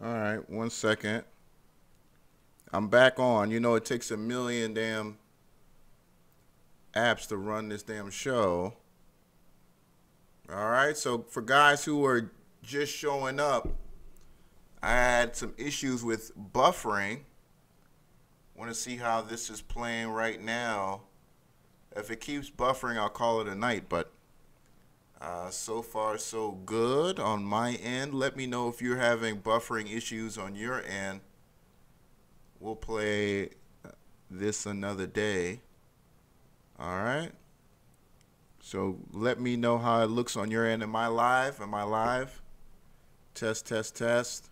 All right, 1 second. I'm back on. You know, it takes a million damn apps to run this damn show. All right, so for guys who are just showing up, I had some issues with buffering. Want to see how this is playing right now. If it keeps buffering, I'll call it a night, but so far so good on my end. Let me know if you're having buffering issues on your end. We'll play this another day. All right. So let me know how it looks on your end. Am I live? Am I live? Test, test, test.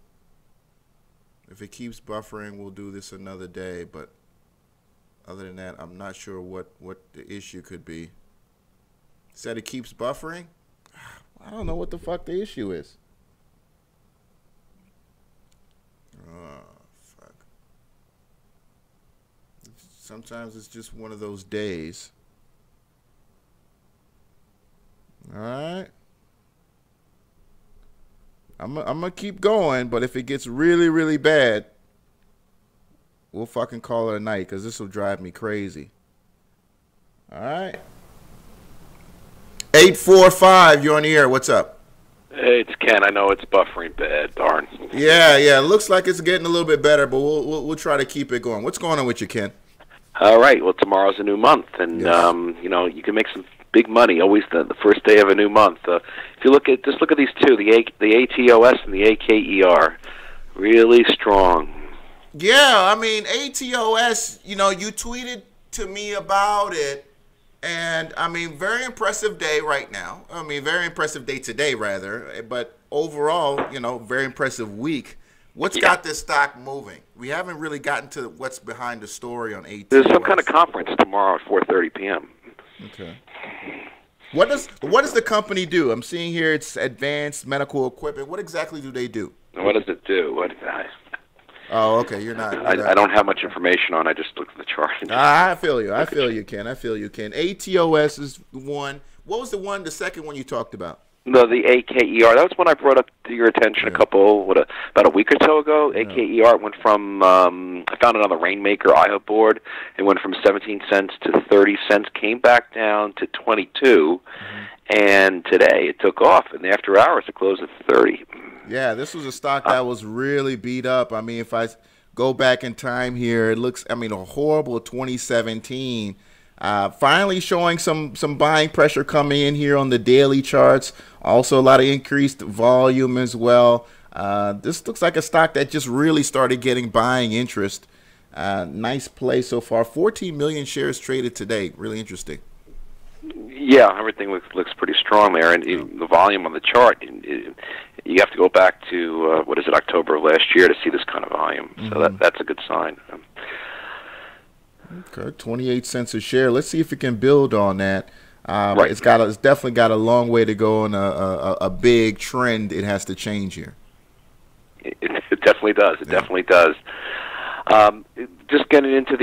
If it keeps buffering, we'll do this another day. But other than that, I'm not sure what the issue could be. Said it keeps buffering? I don't know what the fuck the issue is. Oh, fuck. Sometimes it's just one of those days. All right. I'm gonna keep going, but if it gets really, really bad, we'll fucking call it a night because this will drive me crazy. All right. 845, you're on the air. What's up? Hey, it's Ken. I know it's buffering bad. Darn. Yeah. It looks like it's getting a little bit better, but we'll try to keep it going. What's going on with you, Ken? All right. Well, tomorrow's a new month, and Yes. you can make some big money. Always the first day of a new month. If you look at these two, the ATOS and the AKER, really strong. Yeah, I mean ATOS. You tweeted to me about it. And, I mean, very impressive day right now. I mean, very impressive day today, rather. But overall, very impressive week. What's got this stock moving? We haven't really gotten to what's behind the story on ATOS. There's some kind of conference tomorrow at 4:30 p.m. Okay. What does the company do? I'm seeing here it's Advanced Medical Equipment. What exactly do they do? What does it do? Oh, okay. You're not. I don't have much information on. I just looked at the chart. I feel you. I feel you, Ken. ATOS is one. What was the second one you talked about? No, the AKER. That was when I brought up to your attention about a week or so ago. Yeah. AKER went from I found it on the Rainmaker IO board. It went from 17 cents to 30 cents, came back down to 22, and today it took off. And after hours, it closed at 30. Yeah, this was a stock that was really beat up. I mean, if I go back in time here, it looks, a horrible 2017. Finally showing some buying pressure coming in here on the daily charts. Also a lot of increased volume as well. This looks like a stock that just really started getting buying interest. Nice play so far. 14 million shares traded today. Really interesting. Yeah, everything looks pretty strong there, and the volume on the chart. You have to go back to October of last year to see this kind of volume. So that's a good sign. Okay, 28 cents a share. Let's see if it can build on that. Right. It's definitely got a long way to go and a big trend. It has to change here. It definitely does. It definitely does. Just getting into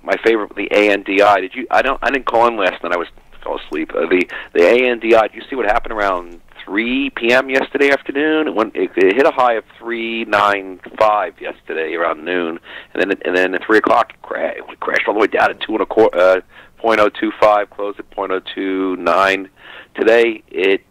my favorite, the ANDI. I didn't call in last night. I fell asleep. The ANDI. Did you see what happened around 3 p.m. yesterday afternoon? It hit a high of 395 yesterday around noon, and then at 3 o'clock it crashed all the way down to 0.025, closed at 0.029. Today it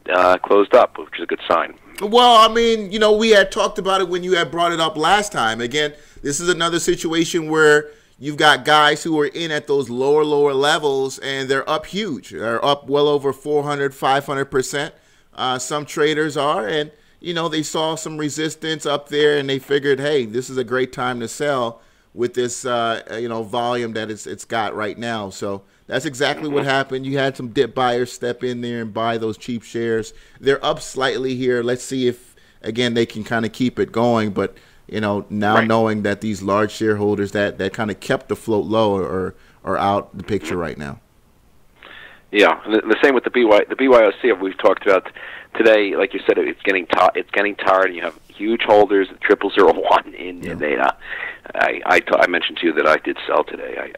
closed up, which is a good sign. Well, we had talked about it when you had brought it up last time. Again, this is another situation where you've got guys who are in at those lower levels, and they're up huge. They're up well over 400, 500%. Some traders are, and, they saw some resistance up there, and they figured, hey, this is a great time to sell with this, volume that it's got right now. So that's exactly what happened. You had some dip buyers step in there and buy those cheap shares. They're up slightly here. Let's see if, again, they can kind of keep it going. But, now right. Knowing that these large shareholders that kind of kept the float low are out the picture right now. Yeah, and the same with the BYOC we've talked about today. Like you said, it's getting tired. And you have huge holders, 0001 in data. I mentioned to you that I did sell today.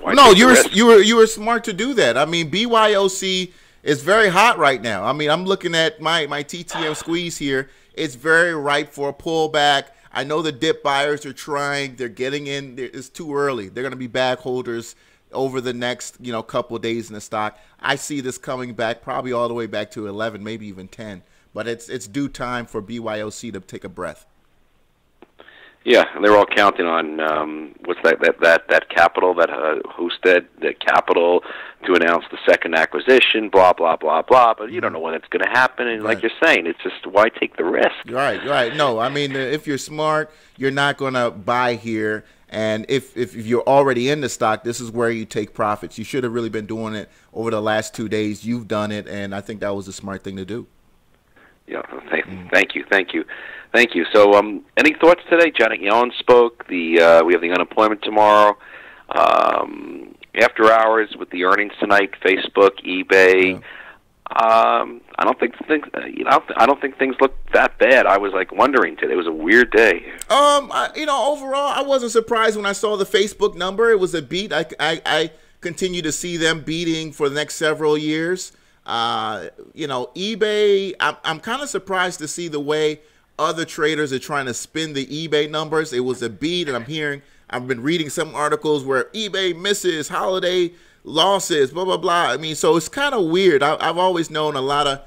You were smart to do that. BYOC It's very hot right now. I mean, I'm looking at my TTM squeeze here. It's very ripe for a pullback. I know the dip buyers are trying. They're getting in. It's too early. They're going to be bag holders over the next, couple of days in the stock. I see this coming back probably all the way back to 11, maybe even 10. But it's due time for BYOC to take a breath. Yeah, and they're all counting on what's that capital, that Husted, the capital to announce the second acquisition, blah blah blah blah. But you don't know when it's going to happen, and like you're saying, it's just why take the risk? Right. No, I mean, if you're smart, you're not going to buy here. And if you're already in the stock, this is where you take profits. You should have really been doing it over the last 2 days. You've done it, and I think that was a smart thing to do. Yeah, thank you. So, any thoughts today? Janet Yellen spoke. We have the unemployment tomorrow. After hours with the earnings tonight. Facebook, eBay. Yeah. I don't think things look that bad. I was wondering today. It was a weird day. Overall, I wasn't surprised when I saw the Facebook number. It was a beat. I continue to see them beating for the next several years. eBay, I'm kind of surprised to see the way other traders are trying to spin the eBay numbers. It was a beat, and I've been reading some articles where eBay misses holiday losses, blah, blah, blah. I mean, so it's kind of weird. I've always known a lot of,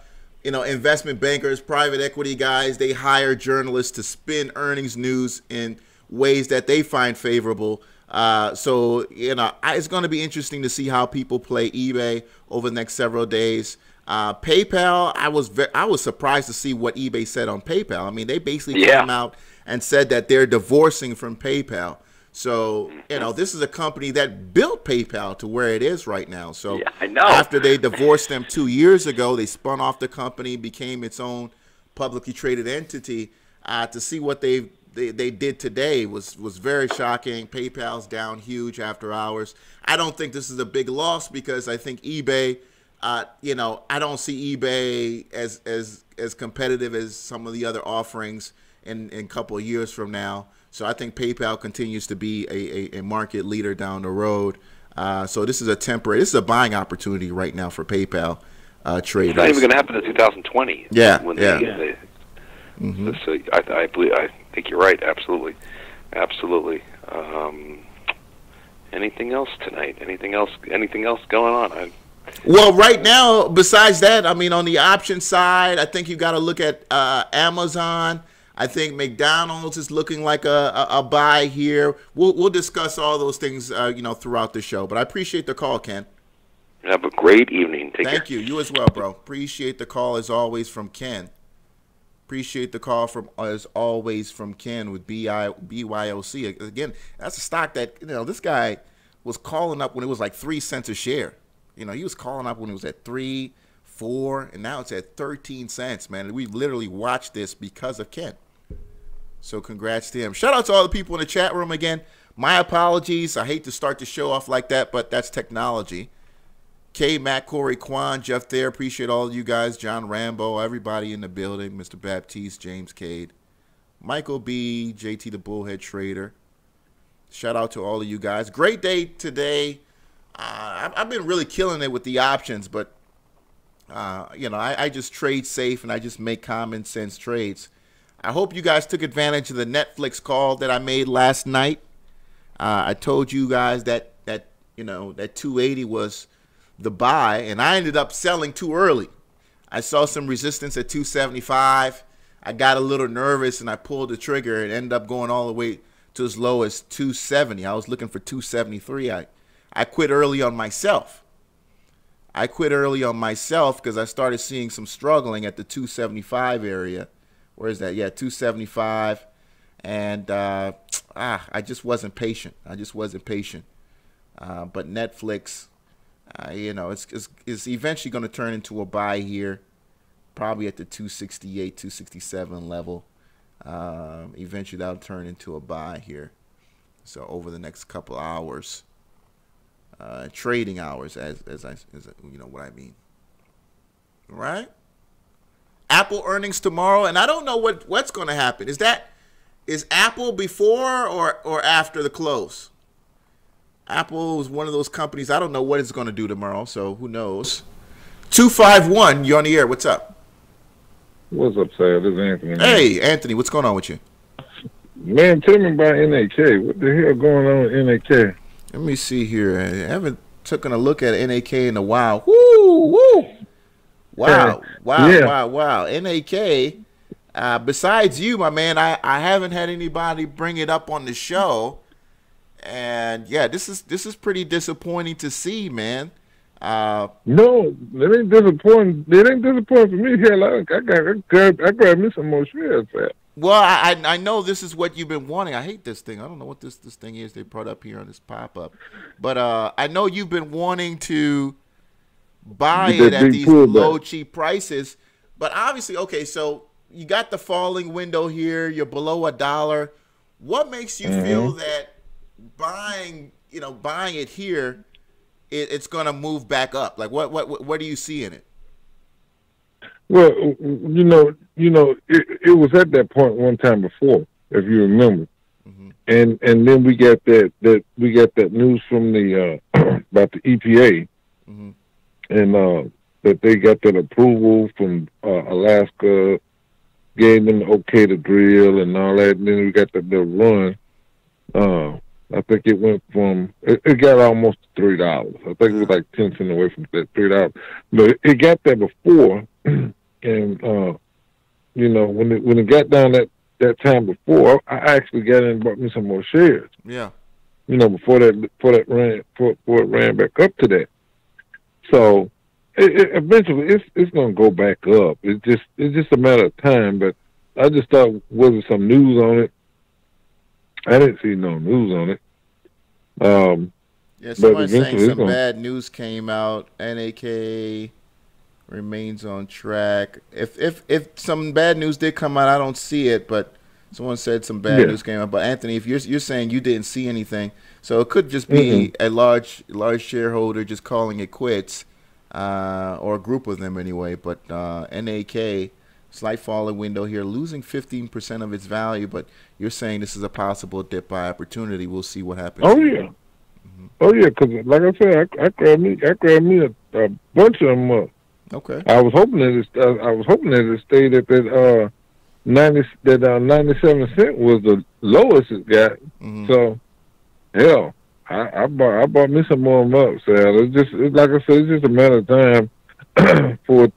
investment bankers, private equity guys, they hire journalists to spin earnings news in ways that they find favorable. So it's going to be interesting to see how people play eBay over the next several days. PayPal, I was surprised to see what eBay said on PayPal. I mean, they basically came out and said that they're divorcing from PayPal. So, this is a company that built PayPal to where it is right now. So I know. After they divorced them 2 years ago, they spun off the company, became its own publicly traded entity. To see what they did today was very shocking. PayPal's down huge after hours. I don't think this is a big loss because I think eBay, I don't see eBay as competitive as some of the other offerings in a couple of years from now. So I think PayPal continues to be a market leader down the road. So this is a buying opportunity right now for PayPal traders. It's not even going to happen in 2020. Yeah. So I think you're right. Absolutely. Anything else tonight? Anything else going on? Well, right now, besides that, I mean, on the option side, I think you got to look at Amazon. I think McDonald's is looking like a buy here. We'll discuss all those things, throughout the show. But I appreciate the call, Ken. Have a great evening. Thank you. You as well, bro. Appreciate the call as always from Ken. Appreciate the call as always from Ken with BYOC. Again, that's a stock that this guy was calling up when it was like 3 cents a share. He was calling up when it was at 3, 4, and now it's at 13 cents, man. We literally watched this because of Ken. So congrats to him. Shout out to all the people in the chat room again. My apologies. I hate to start the show off like that, but that's technology. K, Matt, Corey, Quan, Jeff there. Appreciate all of you guys. John Rambo, everybody in the building. Mr. Baptiste, James Cade. Michael B, JT the Bullhead Trader. Shout out to all of you guys. Great day today. I've been really killing it with the options, but, I just trade safe and I just make common sense trades. I hope you guys took advantage of the Netflix call that I made last night. I told you guys that 280 was the buy, and I ended up selling too early. I saw some resistance at 275. I got a little nervous, and I pulled the trigger and ended up going all the way to as low as 270. I was looking for 273. I quit early on myself. Because I started seeing some struggling at the 275 area. Where is that? Yeah, 275. And I just wasn't patient. But Netflix, it's eventually going to turn into a buy here, probably at the 268, 267 level. Eventually that'll turn into a buy here. So over the next couple hours, trading hours, as what I mean. All right. Apple earnings tomorrow, and I don't know what's going to happen. Is Apple before or after the close? Apple is one of those companies. I don't know what it's going to do tomorrow, so who knows? 251, you're on the air. What's up? What's up, Sal? This is Anthony. Hey, Anthony, what's going on with you? Man, tell me about NAK. What the hell going on with NAK? Let me see here. I haven't taken a look at NAK in a while. Woo, woo. Wow, wow, Yeah. wow. NAK, besides you, my man, I haven't had anybody bring it up on the show. And, yeah, this is pretty disappointing to see, man. No, it ain't disappointing. It ain't disappointing for me. Hell, I grabbed me some more shares, Sal. Well, I know this is what you've been wanting. I hate this thing. I don't know what this thing is they brought up here on this pop-up. But I know you've been wanting to buy it at these low, cheap prices. But obviously, okay, so you got the falling window here. You're below $1. What makes you feel that buying it here, it's going to move back up? Like, what do you see in it? Well, it was at that point one time before, if you remember, and then we got that news from the about the EPA, and that they got that approval from Alaska, gave them the okay to drill and all that, and then we got the run. I think it went from it got almost $3. I think it was like 10 cents away from that $3, but it got there before. And when it got down that time before, I actually got in and bought me some more shares. Yeah. Before it ran back up to that. So eventually it's gonna go back up. It's just a matter of time. But I just thought, was there some news on it? I didn't see no news on it. Yeah, somebody's saying some bad news came out. NAK remains on track. If some bad news did come out, I don't see it, but someone said some bad news came out. But Anthony, if you're saying you didn't see anything, so it could just be a large shareholder just calling it quits, or a group of them anyway. But NAK, slight falling window here, losing 15% of its value. But you're saying this is a possible dip by opportunity. We'll see what happens. Oh yeah, because like I said, I grabbed me a bunch of them up. Okay. I was hoping that it stayed at that 97 cent was the lowest it got. So hell, I bought me some more of them up. So it's like I said, it's just a matter of time for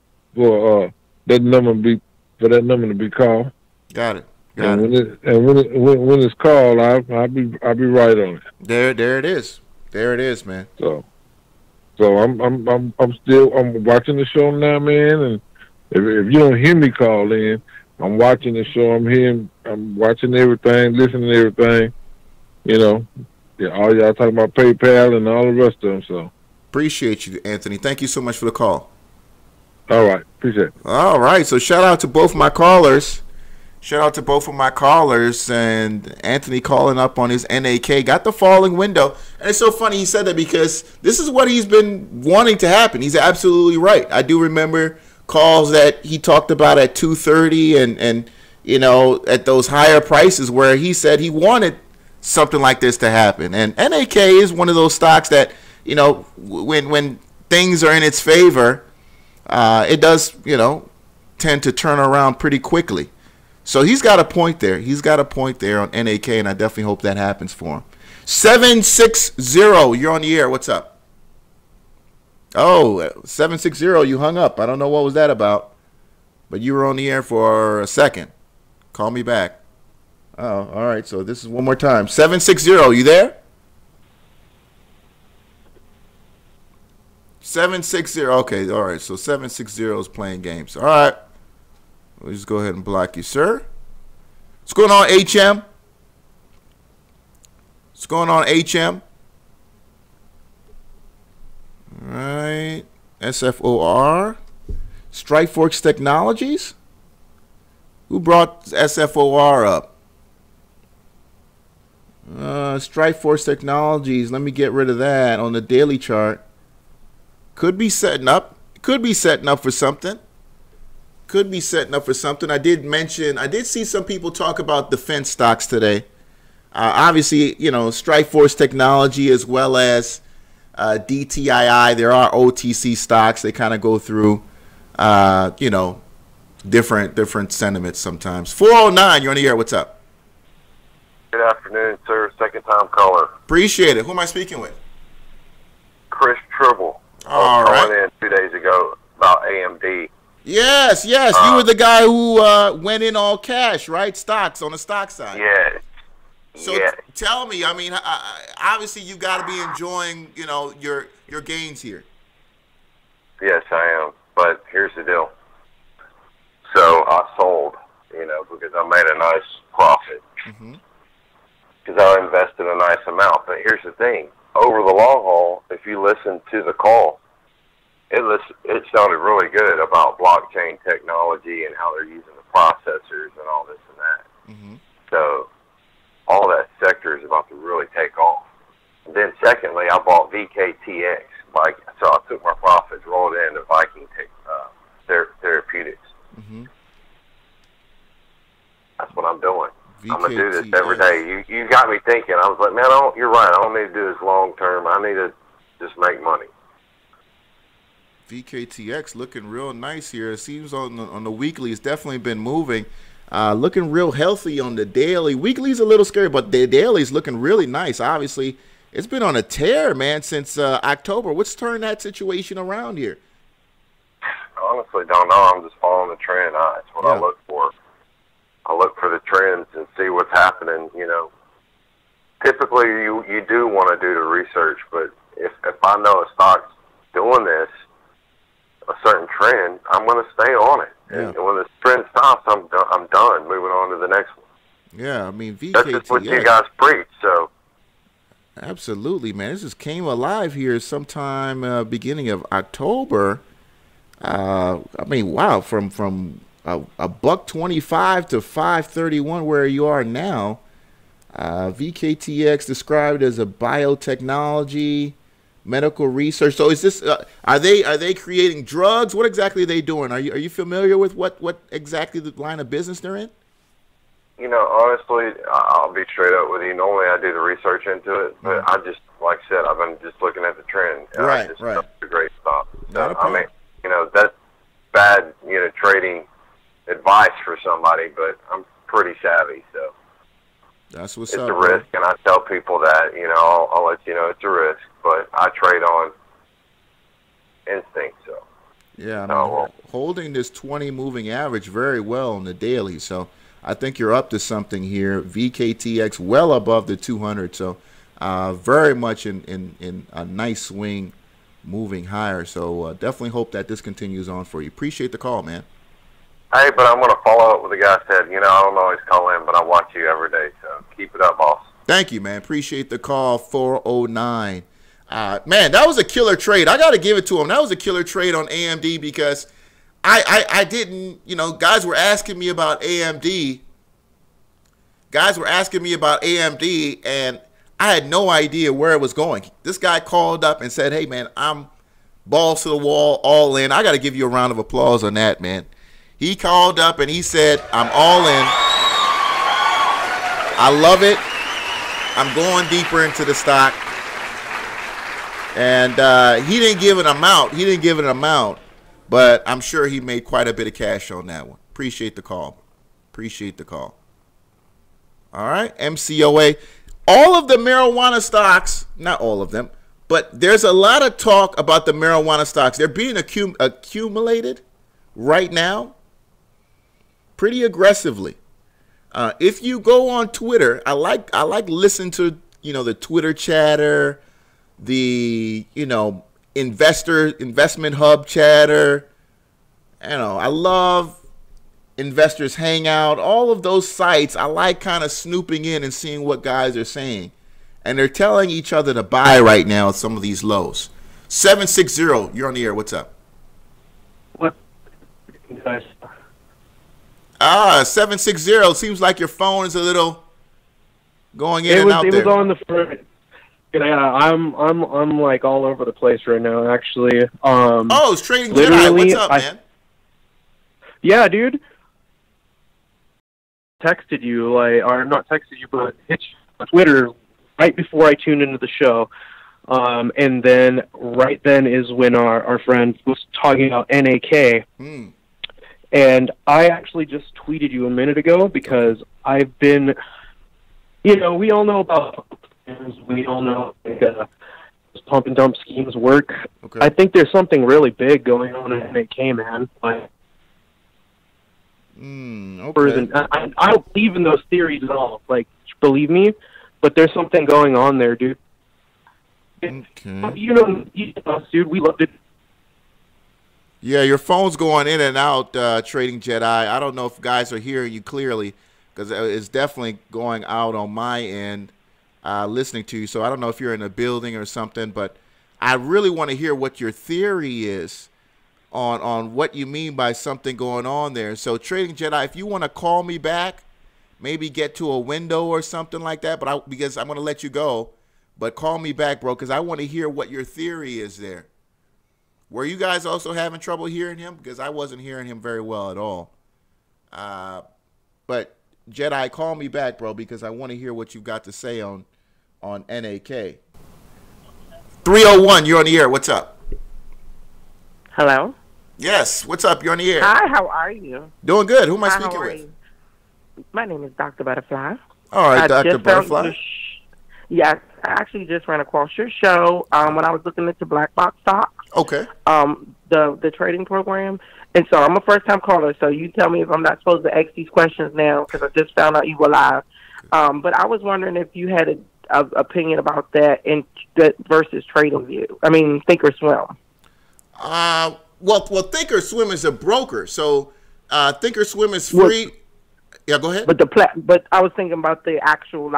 that number to be called. Got it. When it's called, I'll be right on it. There it is. There it is, man. So I'm watching the show now, man. And if you don't hear me call in, I'm watching the show. I'm watching everything, listening to everything. All y'all talking about PayPal and all the rest of them. So appreciate you, Anthony. Thank you so much for the call. All right, appreciate it. All right, so shout out to both my callers. Shout out to both of my callers, and Anthony calling up on his NAK. Got the falling window. And it's so funny he said that because this is what he's been wanting to happen. He's absolutely right. I do remember calls that he talked about at 230 and at those higher prices where he said he wanted something like this to happen. And NAK is one of those stocks that, when things are in its favor, it does, tend to turn around pretty quickly. So he's got a point there. He's got a point there on NAK, and I definitely hope that happens for him. 760, you're on the air. What's up? Oh, 760, you hung up. I don't know what was that about, but you were on the air for a second. Call me back. Oh, all right. So this is one more time. 760, you there? 760. Okay, all right. So 760 is playing games. All right. We'll just go ahead and block you, sir. What's going on, HM? What's going on, HM? All right. SFOR. Strikeforce Technologies. Who brought SFOR up? Strikeforce Technologies. Let me get rid of that on the daily chart. Could be setting up. Could be setting up for something. Could be setting up for something. I did see some people talk about defense stocks today. Obviously, Strikeforce Technology as well as DTII. There are OTC stocks. They kind of go through, different sentiments sometimes. 409, you're on the air. What's up? Good afternoon, sir. Second-time caller. Appreciate it. Who am I speaking with? Chris Tribble. All right. Calling in 2 days ago about AMD. Yes. You were the guy who went in all cash, right? Stocks on the stock side. Yeah. So yeah. tell me, I mean, obviously you got to be enjoying, your gains here. Yes, I am. But here's the deal. So I sold, because I made a nice profit. Because I invested a nice amount. But here's the thing. Over the long haul, if you listen to the call, it sounded really good about blockchain technology and how they're using the processors and all this and that. So all that sector is about to really take off. And then secondly, I bought VKTX. So I took my profits, rolled it into Viking Therapeutics. That's what I'm doing. VKTX. I'm going to do this every day. You got me thinking. I was like, man, you're right. I don't need to do this long term. I need to just make money. VKTX looking real nice here. It seems on the weekly it's definitely been moving. Looking real healthy on the daily. Weekly's a little scary, but the daily's looking really nice. Obviously, it's been on a tear, man, since October. What's turned that situation around here? I honestly don't know. I'm just following the trend. That's what I look for. I look for the trends and see what's happening. Typically you do want to do the research, but if I know a stock's doing this, a certain trend, I'm going to stay on it. Yeah. And when the trend stops, I'm done. Moving on to the next one. Yeah, I mean, VKTX. That's just what you guys preach. So. Absolutely, man. This just came alive here sometime beginning of October. I mean, wow, from a $1.25 to $5.31 where you are now. VKTX described as a biotechnology, medical research. So is this are they creating drugs? What exactly are they doing? Are you familiar with what exactly the line of business they're in? Honestly, I'll be straight up with you. Normally I do the research into it, but I just, like I said, I've been just looking at the trend. Right. It's a great stock. So, I mean, that's bad, trading advice for somebody, but I'm pretty savvy, so. That's what's up. It's a risk, and I tell people that, I'll let you know it's a risk, but I trade on instinct, so. Yeah, I mean, holding this 20 moving average very well on the daily, so I think you're up to something here. VKTX well above the 200, so very much in a nice swing moving higher, so definitely hope that this continues on for you. Appreciate the call, man. Hey, but I'm going to follow up with the guy said, I don't always call in, but I watch you every day, so keep it up, boss. Thank you, man. Appreciate the call. 409. Man, that was a killer trade. I got to give it to him. That was a killer trade on AMD because I didn't, guys were asking me about AMD. And I had no idea where it was going. This guy called up and said, hey, man, I'm balls to the wall, all in. I got to give you a round of applause on that, man. He called up and he said, I'm all in. I love it. I'm going deeper into the stock. And he didn't give an amount. But I'm sure he made quite a bit of cash on that one. Appreciate the call. All right, MCOA. All of the marijuana stocks, not all of them, but there's a lot of talk about the marijuana stocks. They're being accumulated right now pretty aggressively. If you go on Twitter, I like listening to the Twitter chatter, the investment hub chatter. I love Investors Hangout, all of those sites. I like kind of snooping in and seeing what guys are saying, and they're telling each other to buy right now at some of these lows. 760, you're on the air. What's up? What, guys? 760. Seems like your phone is a little going in and out there. It was on the front. Yeah, I'm like all over the place right now, actually. It's Trading Jedi. What's up, man? Yeah, dude. Texted you, or not texted you, but hit you on Twitter right before I tuned into the show. And then right then is when our friend was talking about NAK. And I actually just tweeted you a minute ago because I've been, we all know about, we all know pump and dump schemes work. Okay. I think there's something really big going on in NAK, man. Like, okay. I don't believe in those theories at all. Like, believe me, but there's something going on there, dude. Okay. You know us, dude. We loved it. Yeah, your phone's going in and out, Trading Jedi. I don't know if guys are hearing you clearly because it's definitely going out on my end listening to you. So I don't know if you're in a building or something, but I really want to hear what your theory is on what you mean by something going on there. So Trading Jedi, if you want to call me back, maybe get to a window or something like that, because I'm going to let you go. But call me back, bro, because I want to hear what your theory is there. Were you guys also having trouble hearing him? Because I wasn't hearing him very well at all. But Jedi, call me back, bro, because I want to hear what you got to say on NAK. 301, you're on the air. What's up? Hello? Yes, what's up? You're on the air. Hi, how are you? Doing good. Who am I Hi, speaking how are with? you? My name is Dr. Butterfly. All right, I Dr. just found Butterfly. Yes, I actually just ran across your show when I was looking into black box stocks. Okay. The trading program. And so I'm a first-time caller, so you tell me if I'm not supposed to ask these questions now because I just found out you were live. But I was wondering if you had an opinion about that versus TradingView. I mean, Thinkorswim. Well, Thinkorswim is a broker, so Thinkorswim is free. Yeah, go ahead. But I was thinking about the actual,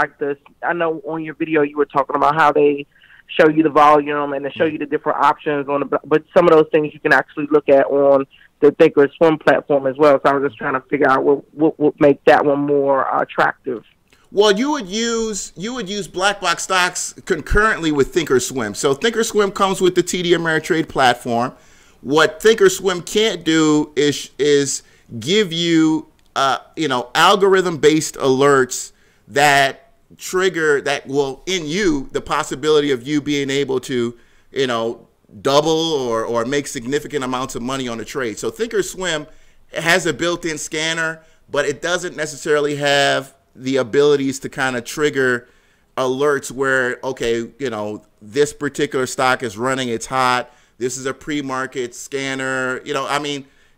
I know on your video you were talking about how they show you the volume and they show you the different options but some of those things you can actually look at on the Thinkorswim platform as well. So I was just trying to figure out what would make that one more attractive. Well, you would use black box stocks concurrently with Thinkorswim. So Thinkorswim comes with the TD Ameritrade platform. What Thinkorswim can't do is give you algorithm-based alerts that will in you the possibility of you being able to, double or make significant amounts of money on a trade. So Thinkorswim has a built-in scanner, but it doesn't necessarily have the abilities to kind of trigger alerts where, okay, this particular stock is running, it's hot. This is a pre-market scanner.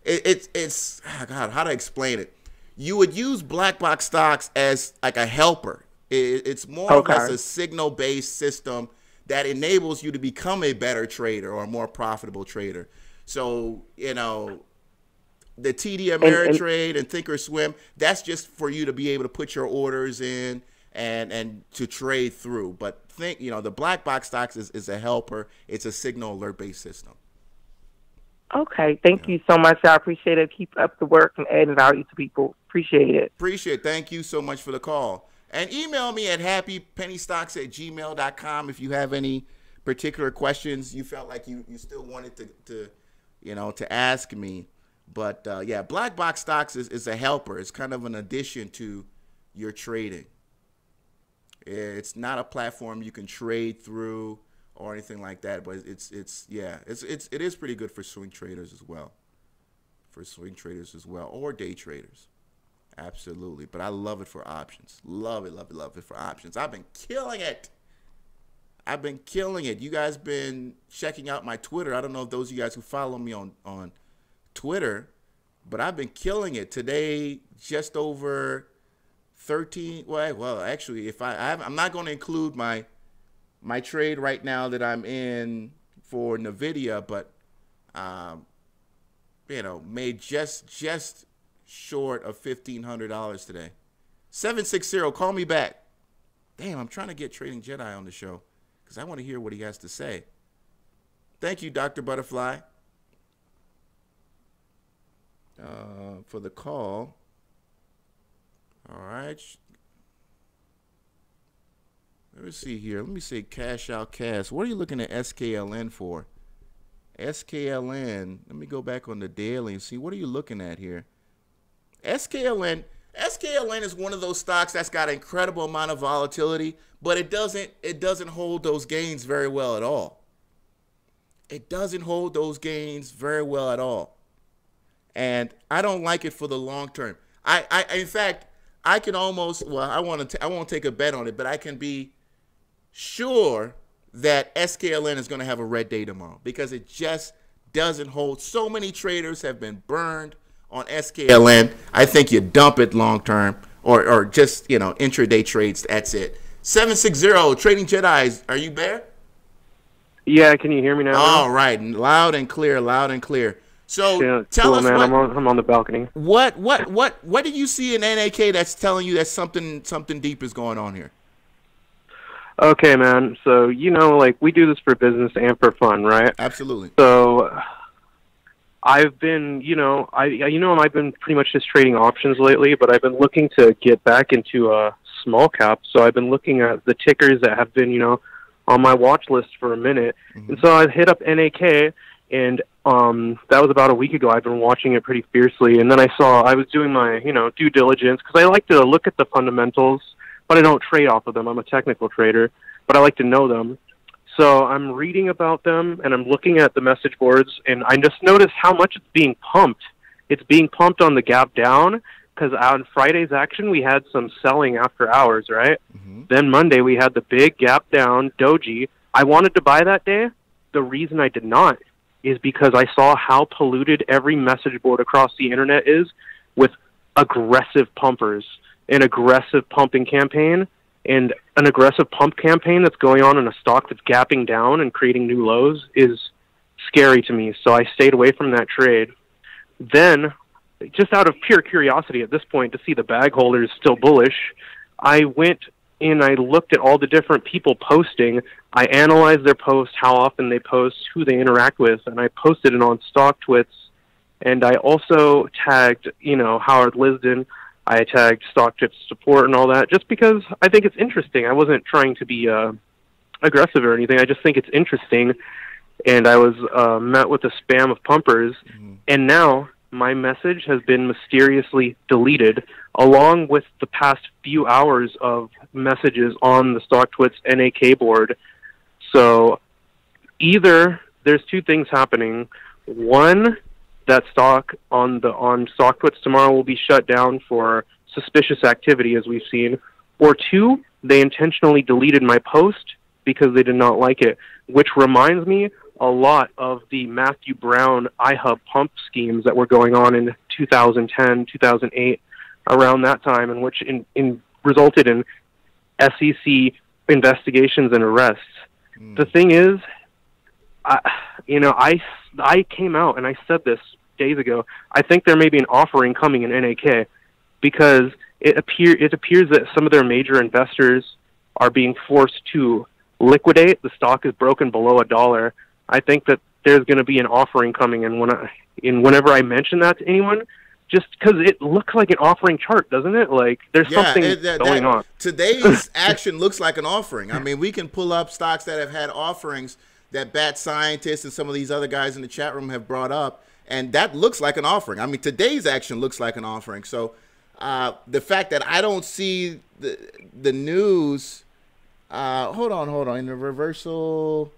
It's God, how to explain it? You would use black box stocks as like a helper. It's more of a signal-based system that enables you to become a better trader or a more profitable trader. So, the TD Ameritrade and Thinkorswim, that's just for you to be able to put your orders in and to trade through. But the black box stocks is a helper. It's a signal alert-based system. Okay, thank you so much. I appreciate it. Keep up the work and adding value to people. Appreciate it. Thank you so much for the call. And email me at happypennystocks@gmail.com if you have any particular questions you felt like you still wanted to ask me. But, black box stocks is a helper. It's kind of an addition to your trading. It's not a platform you can trade through or anything like that, but it is pretty good for swing traders as well. Or day traders. Absolutely. But I love it for options. Love it for options. I've been killing it. You guys been checking out my Twitter. I don't know if those of you guys who follow me on Twitter, but I've been killing it. Today, just over 13. Well, actually, I'm not going to include my trade right now that I'm in for NVIDIA, but made just short of $1,500 today. 760, call me back. Damn, I'm trying to get Trading Jedi on the show because I want to hear what he has to say. Thank you, Dr. Butterfly, for the call. All right. Let me see here. Let me say cash out cash. What are you looking at SKLN for? SKLN. Let me go back on the daily and see what are you looking at here. SKLN, SKLN is one of those stocks that's got an incredible amount of volatility, but it doesn't hold those gains very well at all. It doesn't hold those gains very well at all. And I don't like it for the long term. In fact, I can almost, well, I won't take a bet on it, but I can be sure that SKLN is going to have a red day tomorrow because it just doesn't hold. So many traders have been burned on SKLN. I think you dump it long term or just, intraday trades. That's it. 760 Trading Jedis. Are you there? Yeah, can you hear me now? All right. Loud and clear, loud and clear. So yeah, tell cool, us man. what, I'm on the balcony. What do you see in NAK that's telling you that something deep is going on here? Okay, man. So, we do this for business and for fun, right? Absolutely. So I've been, I've been pretty much just trading options lately, but I've been looking to get back into small cap. So I've been looking at the tickers that have been, on my watch list for a minute. Mm-hmm. And so I hit up NAK, and that was about a week ago. I've been watching it pretty fiercely. And then I was doing my, due diligence because I like to look at the fundamentals, but I don't trade off of them. I'm a technical trader, but I like to know them. So I'm reading about them, and I'm looking at the message boards, and I just noticed how much it's being pumped. It's being pumped on the gap down because on Friday's action, we had some selling after hours, right? Mm-hmm. Then Monday, we had the big gap down doji. I wanted to buy that day. The reason I did not is because I saw how polluted every message board across the internet is with aggressive pumpers, an aggressive pumping campaign, and an aggressive pump campaign that's going on in a stock that's gapping down and creating new lows is scary to me. So I stayed away from that trade. Then, just out of pure curiosity at this point to see the bag holders still bullish, I went and I looked at all the different people posting. I analyzed their posts, how often they post, who they interact with, and I posted it on StockTwits. And I also tagged, Howard Lisden. I tagged StockTwits support and all that just because I think it's interesting. I wasn't trying to be aggressive or anything. I just think it's interesting. And I was met with a spam of pumpers. Mm-hmm. And now my message has been mysteriously deleted along with the past few hours of messages on the StockTwits NAK board. So either there's two things happening. One, that stock on StockTwits tomorrow will be shut down for suspicious activity, as we've seen. Or two, they intentionally deleted my post because they did not like it, which reminds me a lot of the Matthew Brown iHub pump schemes that were going on in 2010, 2008, around that time, in which resulted in SEC investigations and arrests. Mm. The thing is, I came out and I said this days ago. I think there may be an offering coming in NAK because it appears that some of their major investors are being forced to liquidate. The stock is broken below $1. I think that there's going to be an offering coming, and whenever I mention that to anyone, just because it looks like an offering chart, doesn't it? Like there's something going on. Today's action looks like an offering. I mean, we can pull up stocks that have had offerings that Bat Scientist and some of these other guys in the chat room have brought up, and that looks like an offering. I mean, today's action looks like an offering. So the fact that I don't see the news, hold on, in the reversal.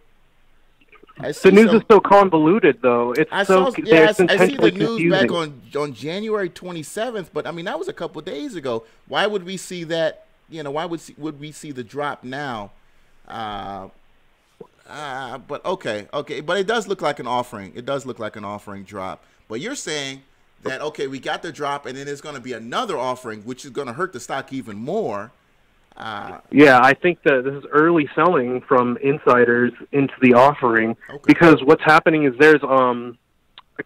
The news is so convoluted, though. I see the news back on January 27th, but I mean that was a couple of days ago. Why would we see that? Why would we see the drop now? But okay, but it does look like an offering. It does look like an offering drop. But you're saying that we got the drop, and then there's going to be another offering, which is going to hurt the stock even more. Yeah, I think that this is early selling from insiders into the offering because what's happening is there's a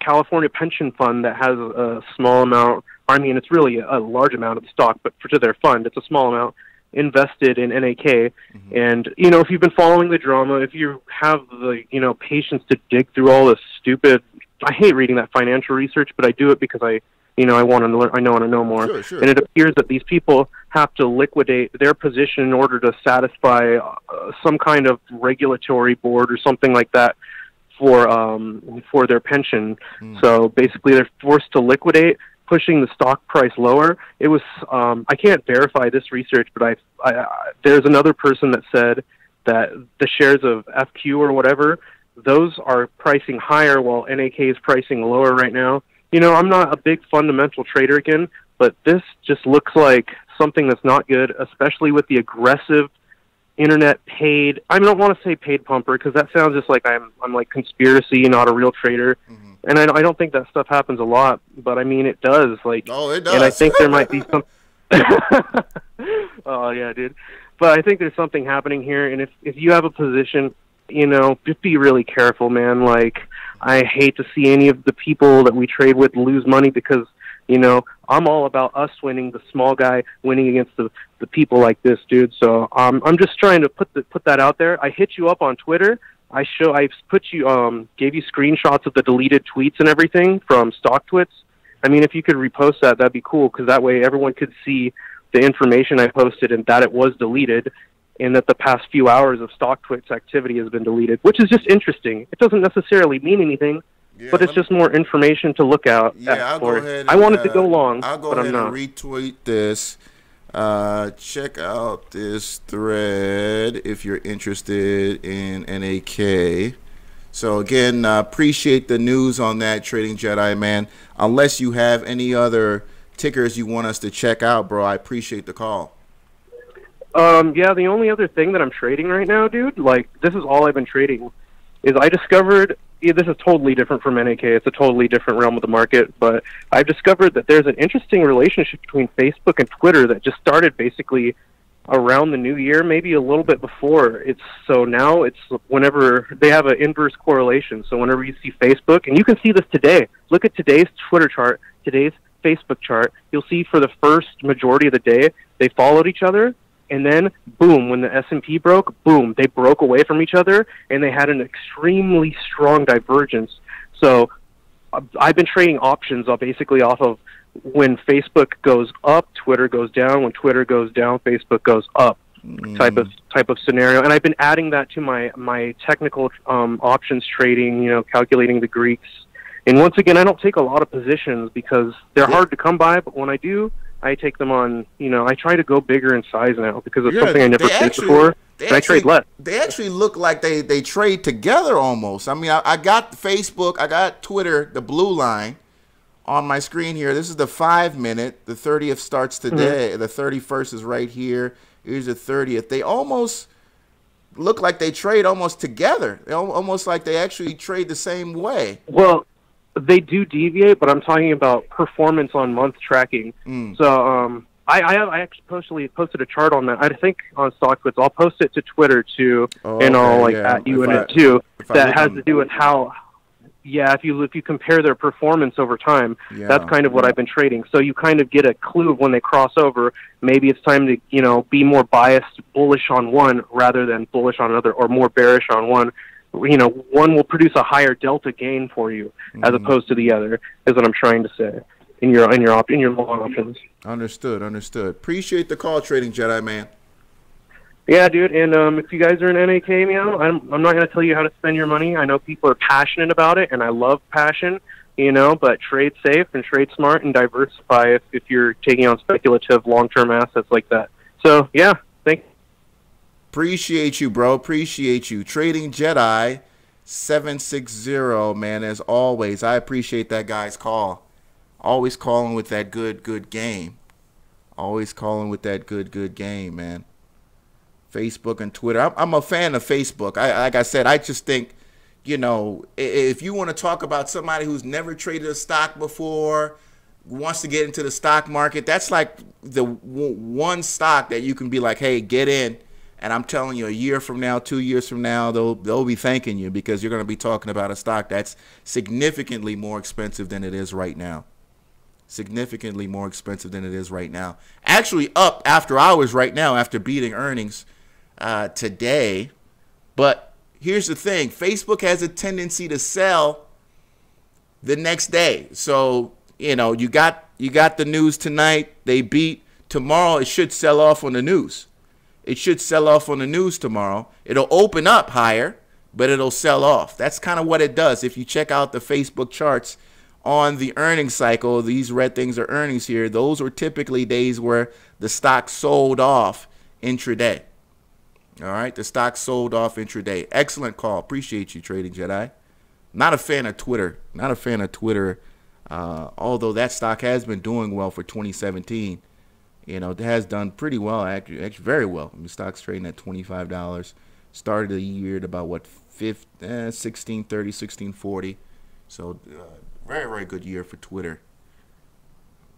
California pension fund that has a small amount. I mean, it's really a large amount of the stock, but to their fund, it's a small amount invested in NAK. Mm-hmm. And, if you've been following the drama, if you have the, patience to dig through all this stupid, I hate reading that financial research, but I do it because I want to learn. I want to know more. Sure. And it appears that these people have to liquidate their position in order to satisfy some kind of regulatory board or something like that for their pension. Mm. So basically, they're forced to liquidate pushing the stock price lower. It was I can't verify this research, but there's another person that said that the shares of FQ or whatever, those are pricing higher while NAK is pricing lower right now. You know, I'm not a big fundamental trader again, but this just looks like something that's not good, especially with the aggressive internet paid. I don't want to say paid pumper because that sounds just like I'm like conspiracy, not a real trader. Mm-hmm. And I don't think that stuff happens a lot, but I mean it does. Like, oh, it does. And I think there might be some. Oh yeah, dude. But I think there's something happening here, and if you have a position, you know, just be really careful, man. Like, I hate to see any of the people that we trade with lose money because, you know, I'm all about us winning, the small guy winning against the people like this, dude. So I'm just trying to put that out there. I hit you up on Twitter. I gave you screenshots of the deleted tweets and everything from StockTwits. I mean, if you could repost that, that'd be cool because that way everyone could see the information I posted and that it was deleted and that the past few hours of StockTwits activity has been deleted, which is just interesting. It doesn't necessarily mean anything, but it's just more information to look out. Yeah, I'll go ahead. I wanted to go long, I'll go ahead and retweet this. Check out this thread if you're interested in NAK. So again, appreciate the news on that, Trading Jedi, man. Unless you have any other tickers you want us to check out, bro, I appreciate the call. Yeah, the only other thing that I'm trading right now, dude, like, this is all I've been trading, is I discovered, this is totally different from NAK, it's a totally different realm of the market, but I've discovered that there's an interesting relationship between Facebook and Twitter that just started basically around the new year, maybe a little bit before. So now it's whenever they have an inverse correlation. So whenever you see Facebook, and you can see this today, look at today's Twitter chart, today's Facebook chart, you'll see for the first majority of the day, they followed each other, and then, boom, when the S&P broke, boom, they broke away from each other, and they had an extremely strong divergence. So I've been trading options basically off of when Facebook goes up, Twitter goes down. When Twitter goes down, Facebook goes up type of scenario. And I've been adding that to my technical options trading, you know, calculating the Greeks. And once again, I don't take a lot of positions because they're hard to come by, but when I do, I take them on, you know, I try to go bigger in size now because it's something I never did before. I trade less. They actually look like they trade together almost. I mean, I got Facebook, I got Twitter, the blue line on my screen here. This is the 5-minute. The 30th starts today. The 31st is right here. Here's the 30th. They almost look like they trade almost together. They almost like they actually trade the same way. Well, they do deviate, but I'm talking about performance on month tracking. So I actually posted a chart on that. I think on StockTwits. I'll post it to Twitter too, and I'll at you in it too. That has to do with how. Yeah, if you compare their performance over time, that's kind of what I've been trading. So you kind of get a clue of when they cross over. Maybe it's time to, you know, be more biased, bullish on one rather than bullish on another, or more bearish on one. You know, one will produce a higher delta gain for you as opposed to the other. Is what I'm trying to say in your long options. Understood. Appreciate the call, Trading Jedi, man. Yeah, dude, and if you guys are in NAK, you know, I'm not going to tell you how to spend your money. I know people are passionate about it, and I love passion, you know, but trade safe and trade smart and diversify if you're taking on speculative long-term assets like that. So, yeah, thank you. Appreciate you, bro. Appreciate you. Trading Jedi 760, man, as always. I appreciate that guy's call. Always calling with that good game. Always calling with that good game, man. Facebook and Twitter. I'm a fan of Facebook. Like I said, I just think, you know, if you want to talk about somebody who's never traded a stock before, wants to get into the stock market, that's like the one stock that you can be like, hey, get in. And I'm telling you, a year from now, 2 years from now, they'll be thanking you because you're going to be talking about a stock that's significantly more expensive than it is right now. Significantly more expensive than it is right now. Actually up after hours right now after beating earnings today. But here's the thing. Facebook has a tendency to sell the next day. So, you know, you got the news tonight. They beat. Tomorrow it should sell off on the news. It should sell off on the news tomorrow. It'll open up higher, but it'll sell off. That's kind of what it does. If you check out the Facebook charts on the earnings cycle, these red things are earnings here, those were typically days where the stock sold off intraday. All right, the stock sold off intraday. Excellent call. Appreciate you, Trading Jedi. Not a fan of Twitter. Not a fan of Twitter. Although that stock has been doing well for 2017. You know, it has done pretty well, actually very well. I mean, stock's trading at $25. Started the year at about, what, 1630, 1640. So, very, very good year for Twitter.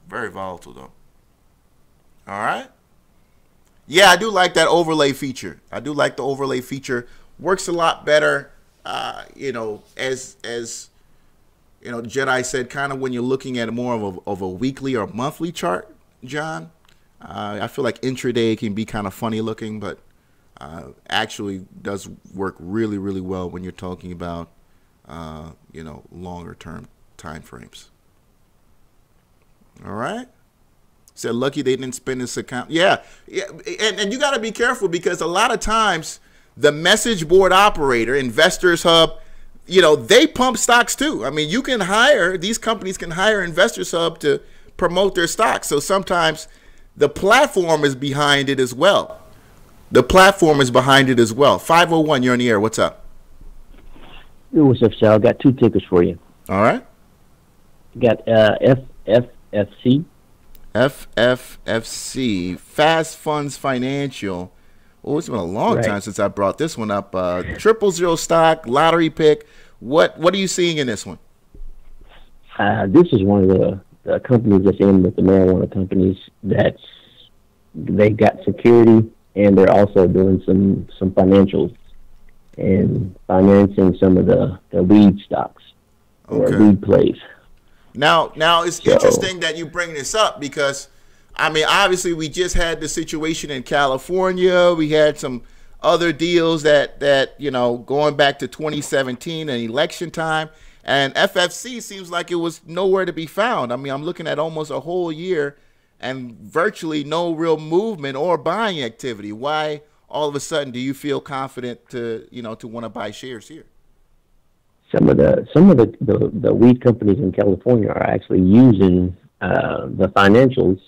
Very volatile, though. All right. Yeah, I do like that overlay feature. I do like the overlay feature. Works a lot better, you know, as you know, Jedi said, kind of when you're looking at more of a weekly or monthly chart, John. I feel like intraday can be kind of funny looking, but actually does work really, really well when you're talking about, you know, longer term time frames. All right. Said lucky they didn't spend this account. Yeah. And you got to be careful because a lot of times the message board operator, Investors Hub, you know, they pump stocks too. I mean, you can hire, these companies can hire Investors Hub to promote their stocks. So sometimes the platform is behind it as well. The platform is behind it as well. 501, you're on the air. What's up? Hey, what's up, Sal? I got two tickers for you. All right. Got FFFC. FFFC, Fast Funds Financial. Oh, it's been a long time since I brought this one up. 000 stock, lottery pick. What are you seeing in this one? This is one of the companies that's in with the marijuana companies they got security, and they're also doing some financials and financing some of the weed stocks or weed plays. Now it's interesting that you bring this up because, I mean, obviously we just had the situation in California. We had some other deals that you know, going back to 2017 and election time, and FFC seems like it was nowhere to be found. I mean, I'm looking at almost a whole year and virtually no real movement or buying activity. Why all of a sudden do you feel confident to want to buy shares here? Some of the weed companies in California are actually using the financials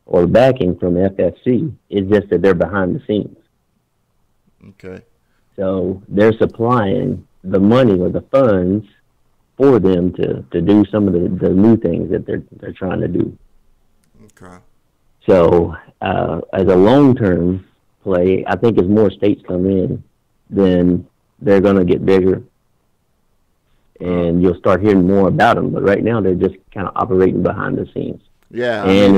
or backing from FFC. It's just that they're behind the scenes. Okay. So they're supplying the money or the funds for them to do some of the new things that they're trying to do. Okay. So as a long-term play, I think as more states come in, then they're going to get bigger. And you'll start hearing more about them. But right now, they're just kind of operating behind the scenes. Yeah, and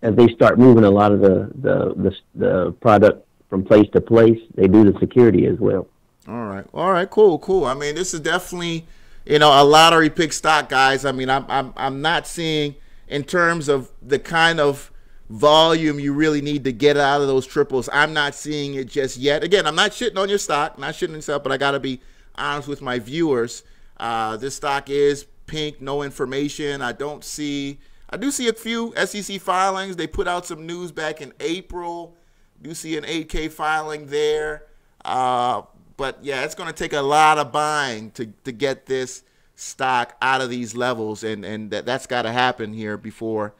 as they start moving a lot of the product from place to place, they do the security as well. All right, cool. I mean, this is definitely, you know, a lottery pick stock, guys. I mean, I'm not seeing, in terms of the kind of volume you really need to get out of those triples, I'm not seeing it just yet. Again, I'm not shitting on your stock, not shitting on yourself, but I got to be honest with my viewers. This stock is pink, no information. I do see a few SEC filings. They put out some news back in April. Do see an 8K filing there. But yeah, it's going to take a lot of buying to get this stock out of these levels, and that's got to happen here before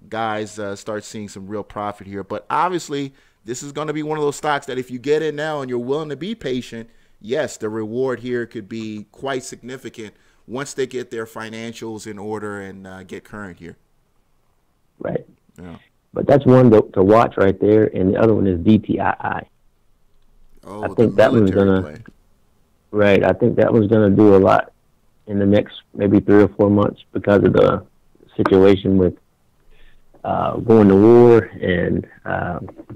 guys start seeing some real profit here. But obviously, this is going to be one of those stocks that if you get in now and you're willing to be patient, yes, the reward here could be quite significant once they get their financials in order and get current here. Right. Yeah. But that's one to watch right there, and the other one is DTII. Oh, I think that one's gonna. Right. I think that one's gonna do a lot in the next maybe 3 or 4 months because of the situation with going to war and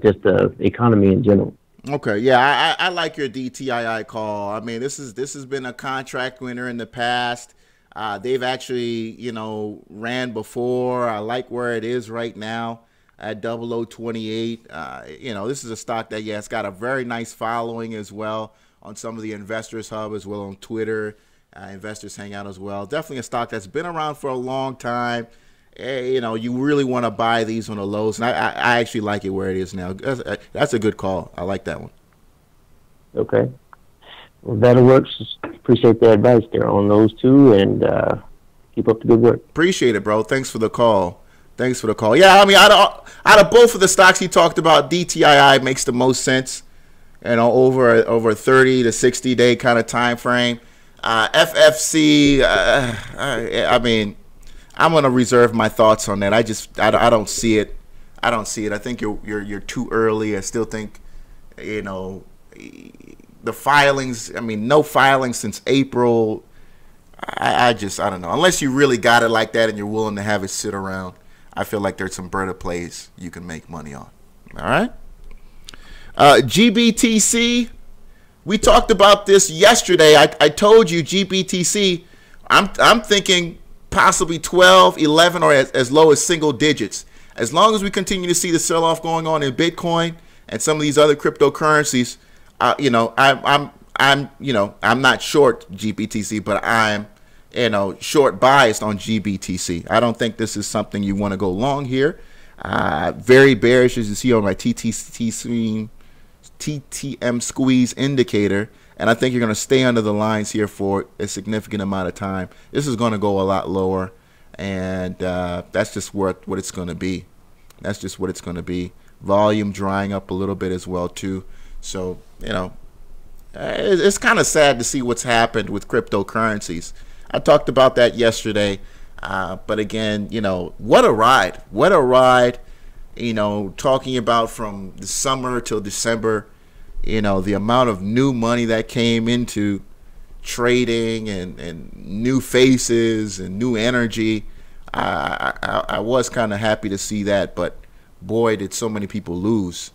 just the economy in general. Okay, yeah, I like your DTII call. I mean, this has been a contract winner in the past. They've actually, you know, ran before. I like where it is right now at 0028. You know, this is a stock that, yeah, it's got a very nice following as well on some of the Investors Hub as well on Twitter. Investors Hangout as well. Definitely a stock that's been around for a long time. You know, you really want to buy these on the lows, and I actually like it where it is now. That's a good call. I like that one. Okay. Well, that'll work. Appreciate the advice there on those two, and keep up the good work. Appreciate it, bro. Thanks for the call. Thanks for the call. Yeah, I mean, out of both of the stocks he talked about, DTII makes the most sense. You know, over 30 to 60 day kind of time frame. FFC, I mean, I'm gonna reserve my thoughts on that. I don't see it. I don't see it. I think you're too early. I still think, you know, the filings. I mean, no filings since April. I don't know. Unless you really got it like that and you're willing to have it sit around, I feel like there's some better plays you can make money on. All right. GBTC. We talked about this yesterday. I told you GBTC. I'm thinking possibly 12, 11, or as low as single digits. As long as we continue to see the sell-off going on in Bitcoin and some of these other cryptocurrencies, you know, I'm not short GBTC, but I'm, you know, short biased on GBTC. I don't think this is something you want to go long here. Very bearish, as you see on my TTM squeeze indicator, and I think you're going to stay under the lines here for a significant amount of time. This is going to go a lot lower, and that's just what it's going to be. That's just what it's going to be. Volume drying up a little bit as well too. So, you know, it's kind of sad to see what's happened with cryptocurrencies. I talked about that yesterday, but again, you know, what a ride. What a ride. You know, talking about from the summer till December, you know, the amount of new money that came into trading and new faces and new energy. I was kind of happy to see that, but boy, did so many people lose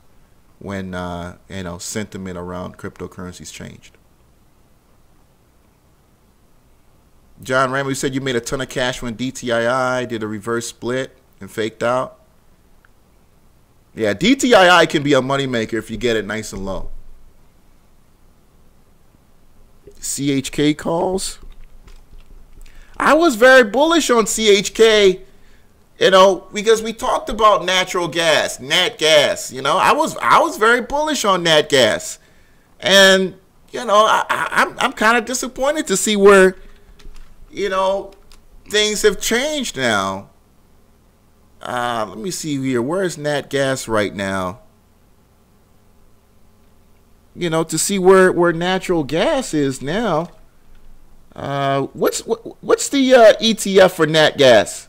when you know, sentiment around cryptocurrencies changed. John Rambo, you said you made a ton of cash when DTII did a reverse split and faked out. Yeah, DTII can be a moneymaker if you get it nice and low. CHK calls. I was very bullish on CHK, you know, because we talked about natural gas, nat gas. You know, I was very bullish on nat gas, and you know, I'm kind of disappointed to see where, you know, things have changed now. Let me see here. Where is nat gas right now? You know, to see where natural gas is now. What's the ETF for nat gas?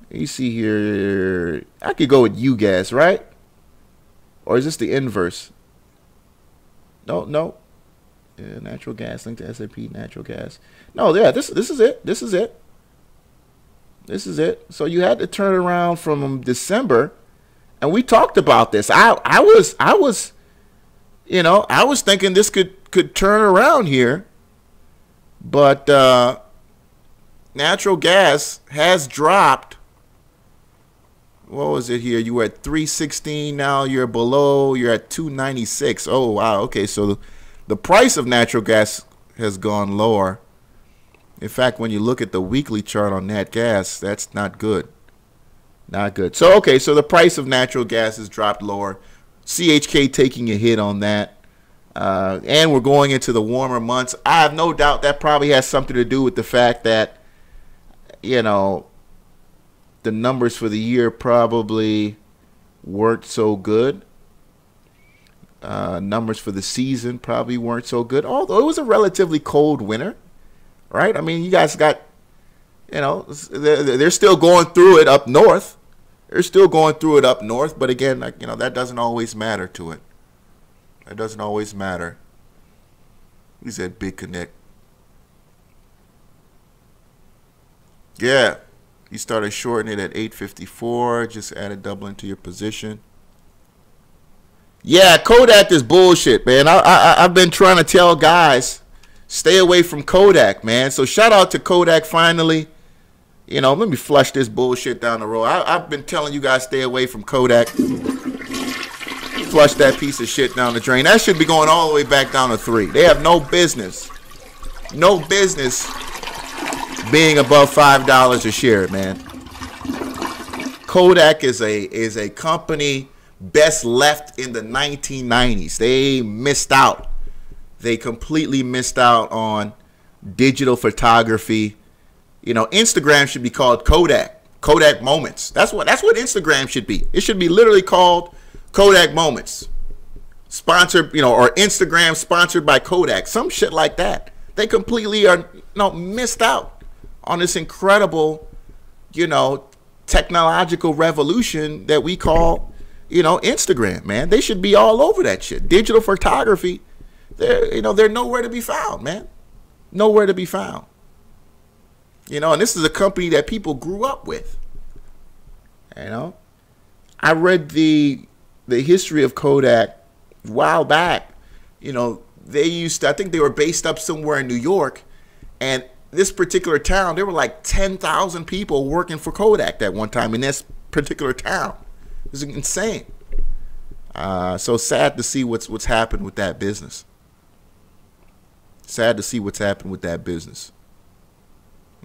You see here, I could go with UGAS, right? Or is this the inverse? No. Yeah, natural gas linked to S&P natural gas. No, yeah, this is it. This is it. This is it. So you had to turn around from December, and we talked about this. I was, you know, I was thinking this could turn around here. But natural gas has dropped. What was it here? You were at 316. Now you're below. You're at 296. Oh, wow. Okay, so the price of natural gas has gone lower. In fact, when you look at the weekly chart on nat gas, that's not good. Not good. So, okay, so the price of natural gas has dropped lower. CHK taking a hit on that. And we're going into the warmer months. I have no doubt that probably has something to do with the fact that, you know, the numbers for the year probably weren't so good. Numbers for the season probably weren't so good, although it was a relatively cold winter, right? I mean, you guys got, you know, they're still going through it up north. They're still going through it up north, but again, like, you know, that doesn't always matter to it. It doesn't always matter. He said Big Connect. Yeah. You started shorting it at 854. Just added doubling to your position. Yeah, Kodak is bullshit, man. I've been trying to tell guys, stay away from Kodak, man. So shout out to Kodak finally. You know, let me flush this bullshit down the road. I've been telling you guys, stay away from Kodak. Flush that piece of shit down the drain. That should be going all the way back down to 3. They have no business being above $5 a share, man. Kodak is a company best left in the 1990s. They missed out. They completely missed out on digital photography. You know, Instagram should be called Kodak Moments. That's what Instagram should be. It should be literally called Kodak Moments. Sponsored, you know, or Instagram sponsored by Kodak. Some shit like that. They completely are, you know, missed out on this incredible, you know, technological revolution that we call, you know, Instagram, man. They should be all over that shit. Digital photography, they're nowhere to be found, man. Nowhere to be found. You know, and this is a company that people grew up with. You know, I read the history of Kodak a while back. You know, I think they were based up somewhere in New York, and this particular town, there were like 10,000 people working for Kodak at one time in this particular town. It was insane. So sad to see what's happened with that business. Sad to see what's happened with that business.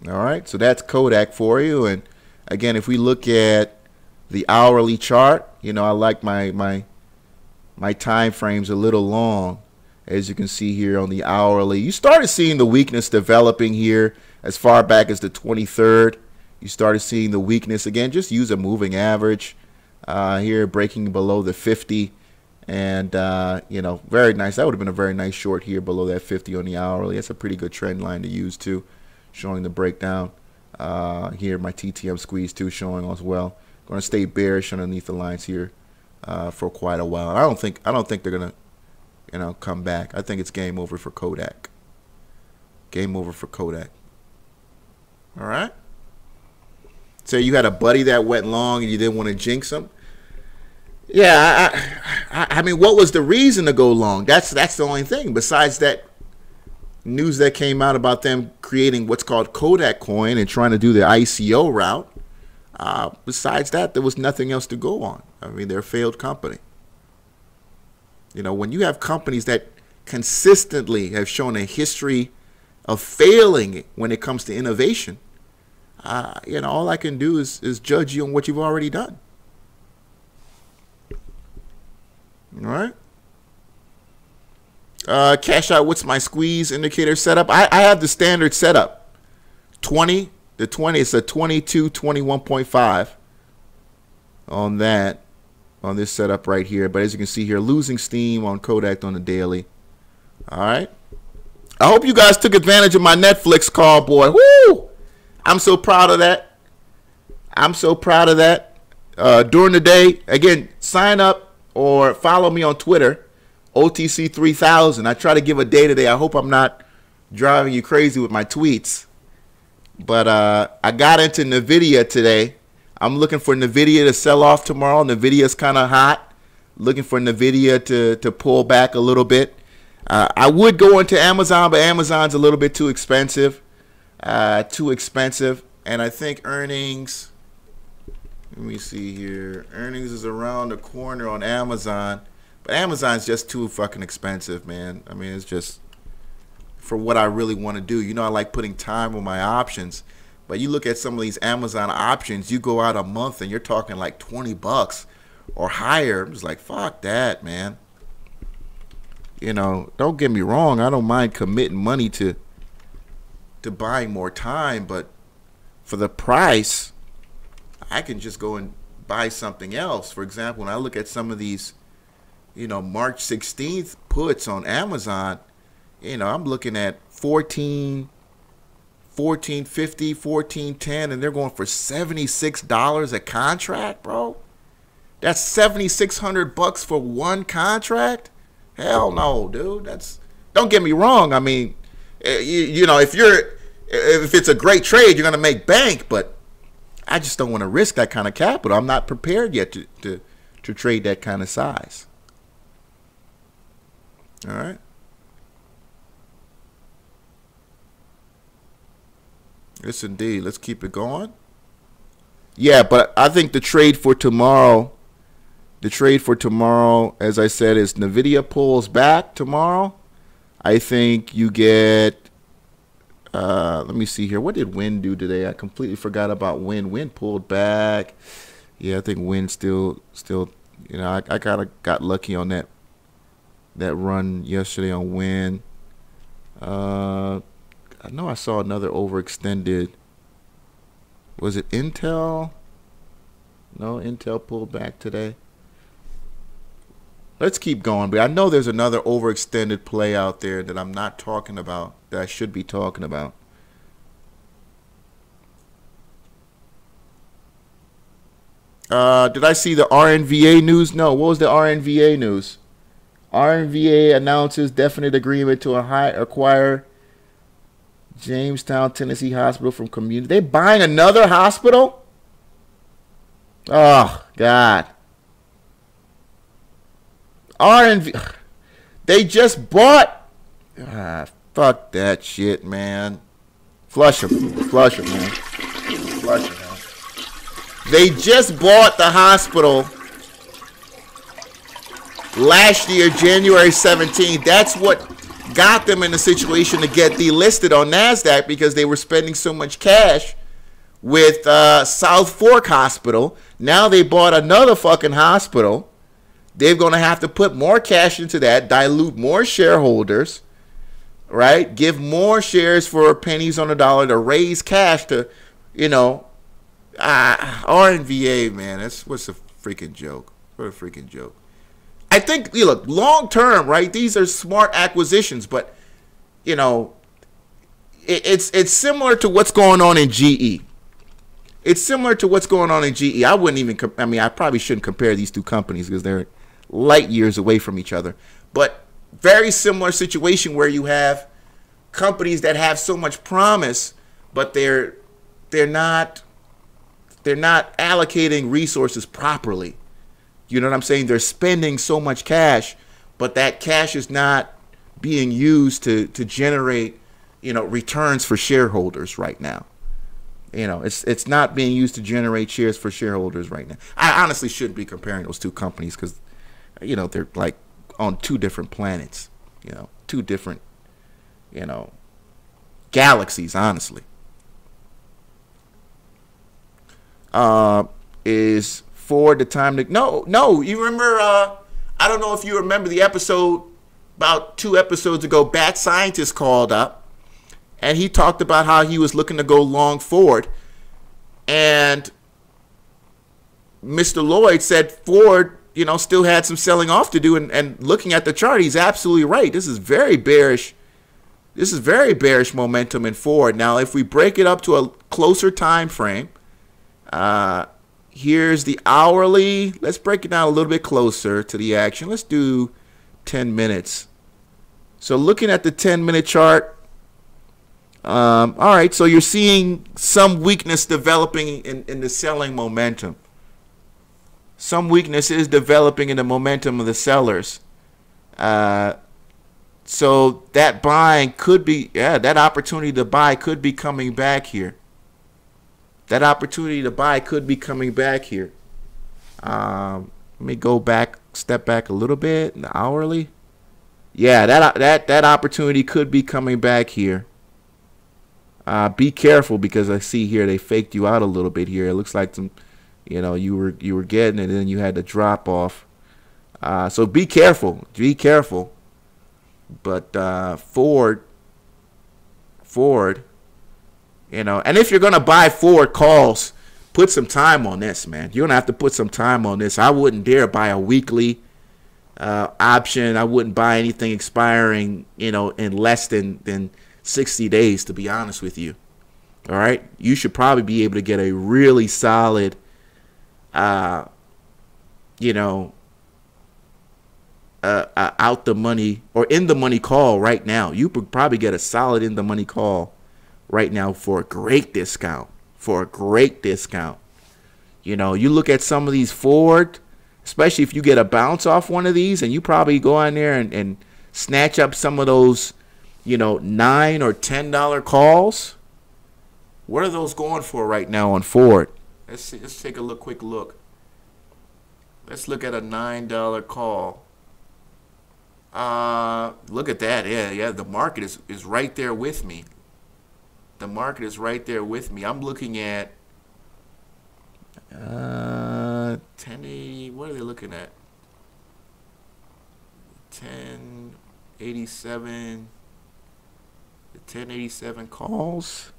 All right, so that's Kodak for you. And again, if we look at the hourly chart, you know, I like my time frames a little long. As you can see here on the hourly, you started seeing the weakness developing here as far back as the 23rd. You started seeing the weakness again. Just use a moving average here, breaking below the 50. And, you know, very nice. That would have been a very nice short here below that 50 on the hourly. That's a pretty good trend line to use, too, showing the breakdown. Here, my TTM squeeze, too, showing as well. Going to stay bearish underneath the lines here for quite a while. I don't think they're going to, you know, come back. I think it's game over for Kodak. Game over for Kodak. All right? So you had a buddy that went long and you didn't want to jinx him? Yeah, I mean, what was the reason to go long? That's the only thing. Besides that news that came out about them creating what's called Kodak Coin and trying to do the ICO route, besides that, there was nothing else to go on. I mean, they're a failed company. You know, when you have companies that consistently have shown a history of failing when it comes to innovation, you know, all I can do is judge you on what you've already done. All right. Cash out. What's my squeeze indicator setup? I have the standard setup. 20. The 20. It's a 22, 21.5 on that. On this setup right here. But as you can see here, losing steam on Kodak on the daily. All right. I hope you guys took advantage of my Netflix call, boy. Woo! I'm so proud of that. I'm so proud of that. During the day, again, sign up or follow me on Twitter, OTC3000. I try to give a day today. I hope I'm not driving you crazy with my tweets. But I got into NVIDIA today. I'm looking for NVIDIA to sell off tomorrow. NVIDIA's kind of hot. Looking for NVIDIA to pull back a little bit. I would go into Amazon, but Amazon's a little bit too expensive. And I think earnings, let me see here. Earnings is around the corner on Amazon. But Amazon's just too fucking expensive, man. I mean, it's just for what I really want to do. You know, I like putting time on my options. But you look at some of these Amazon options, you go out a month and you're talking like $20 or higher. I'm just like, fuck that, man. You know, don't get me wrong. I don't mind committing money to buying more time. But for the price, I can just go and buy something else. For example, when I look at some of these, you know, March 16th puts on Amazon, you know, I'm looking at $14.50, $14.10, and they're going for $76 a contract, bro. That's $7,600 for one contract. Hell no, dude. Don't get me wrong. I mean, you know, if it's a great trade, you're gonna make bank, but I just don't want to risk that kind of capital. I'm not prepared yet to trade that kind of size. All right. Yes, indeed. Let's keep it going. Yeah, but I think the trade for tomorrow, as I said, is NVIDIA pulls back tomorrow. I think you get, let me see here. What did Win do today? I completely forgot about Win. Win pulled back. Yeah, I think Win still, you know, I kind of got lucky on that that run yesterday on Win. I know I saw another overextended. Was it Intel? No, Intel pulled back today. Let's keep going, but I know there's another overextended play out there that I'm not talking about, that I should be talking about. Did I see the RNVA news? No, what was the RNVA news? RNVA announces definite agreement to acquire Jamestown, Tennessee hospital from community. They buying another hospital? Oh, God. RNV. They just bought. Fuck that shit, man. Flush them. Flush them, man. Flush them, man. They just bought the hospital last year, January 17th. That's what got them in a situation to get delisted on NASDAQ, because they were spending so much cash with South Fork Hospital. Now they bought another fucking hospital. They're going to have to put more cash into that, dilute more shareholders, right? Give more shares for pennies on the dollar to raise cash to, you know, RNVA, man. What's a freaking joke? What a freaking joke. I think, you look, long term, right? These are smart acquisitions, but, you know, it's similar to what's going on in GE. It's similar to what's going on in GE. I wouldn't even, I probably shouldn't compare these two companies because they're light years away from each other. But very similar situation where you have companies that have so much promise, but they're not allocating resources properly. You know what I'm saying? They're spending so much cash, but that cash is not being used to generate, you know, returns for shareholders right now. You know, it's not being used to generate shares for shareholders right now. I honestly shouldn't be comparing those two companies because, you know, they're like on two different planets, you know, two different, you know, galaxies, honestly. Is Ford the time to... No, you remember, I don't know if you remember the episode, about 2 episodes ago, Bat Scientist called up, and he talked about how he was looking to go long Ford, and Mr. Lloyd said Ford, you know, still had some selling off to do, and looking at the chart, he's absolutely right. This is very bearish. This is very bearish momentum in Ford. Now, if we break it up to a closer time frame, here's the hourly. Let's break it down a little bit closer to the action. Let's do 10 minutes. So looking at the 10-minute chart, all right, so you're seeing some weakness developing in the selling momentum. Some weakness is developing in the momentum of the sellers. So that buying could be, that opportunity to buy could be coming back here. That opportunity to buy could be coming back here. Let me go back, step back a little bit in the hourly. Yeah, that opportunity could be coming back here. Be careful because I see here they faked you out a little bit here. It looks like some, you know, you were getting it and then you had to drop off. So be careful. Be careful. But Ford, you know, and if you're going to buy Ford calls, put some time on this, man. You're going to have to put some time on this. I wouldn't dare buy a weekly option. I wouldn't buy anything expiring, you know, in less than 60 days, to be honest with you. All right? You should probably be able to get a really solid, you know, out the money or in the money call right now. You could probably get a solid in the money call right now for a great discount. You know, you look at some of these Ford, especially if you get a bounce off one of these, and you probably go in there and snatch up some of those, you know, $9 or $10 calls. What are those going for right now on Ford? Let's see, let's take a quick look. Let's look at a $9 call. Look at that. Yeah, the market is right there with me. The market is right there with me. I'm looking at 1080. What are they looking at? 1087. The 1087 calls.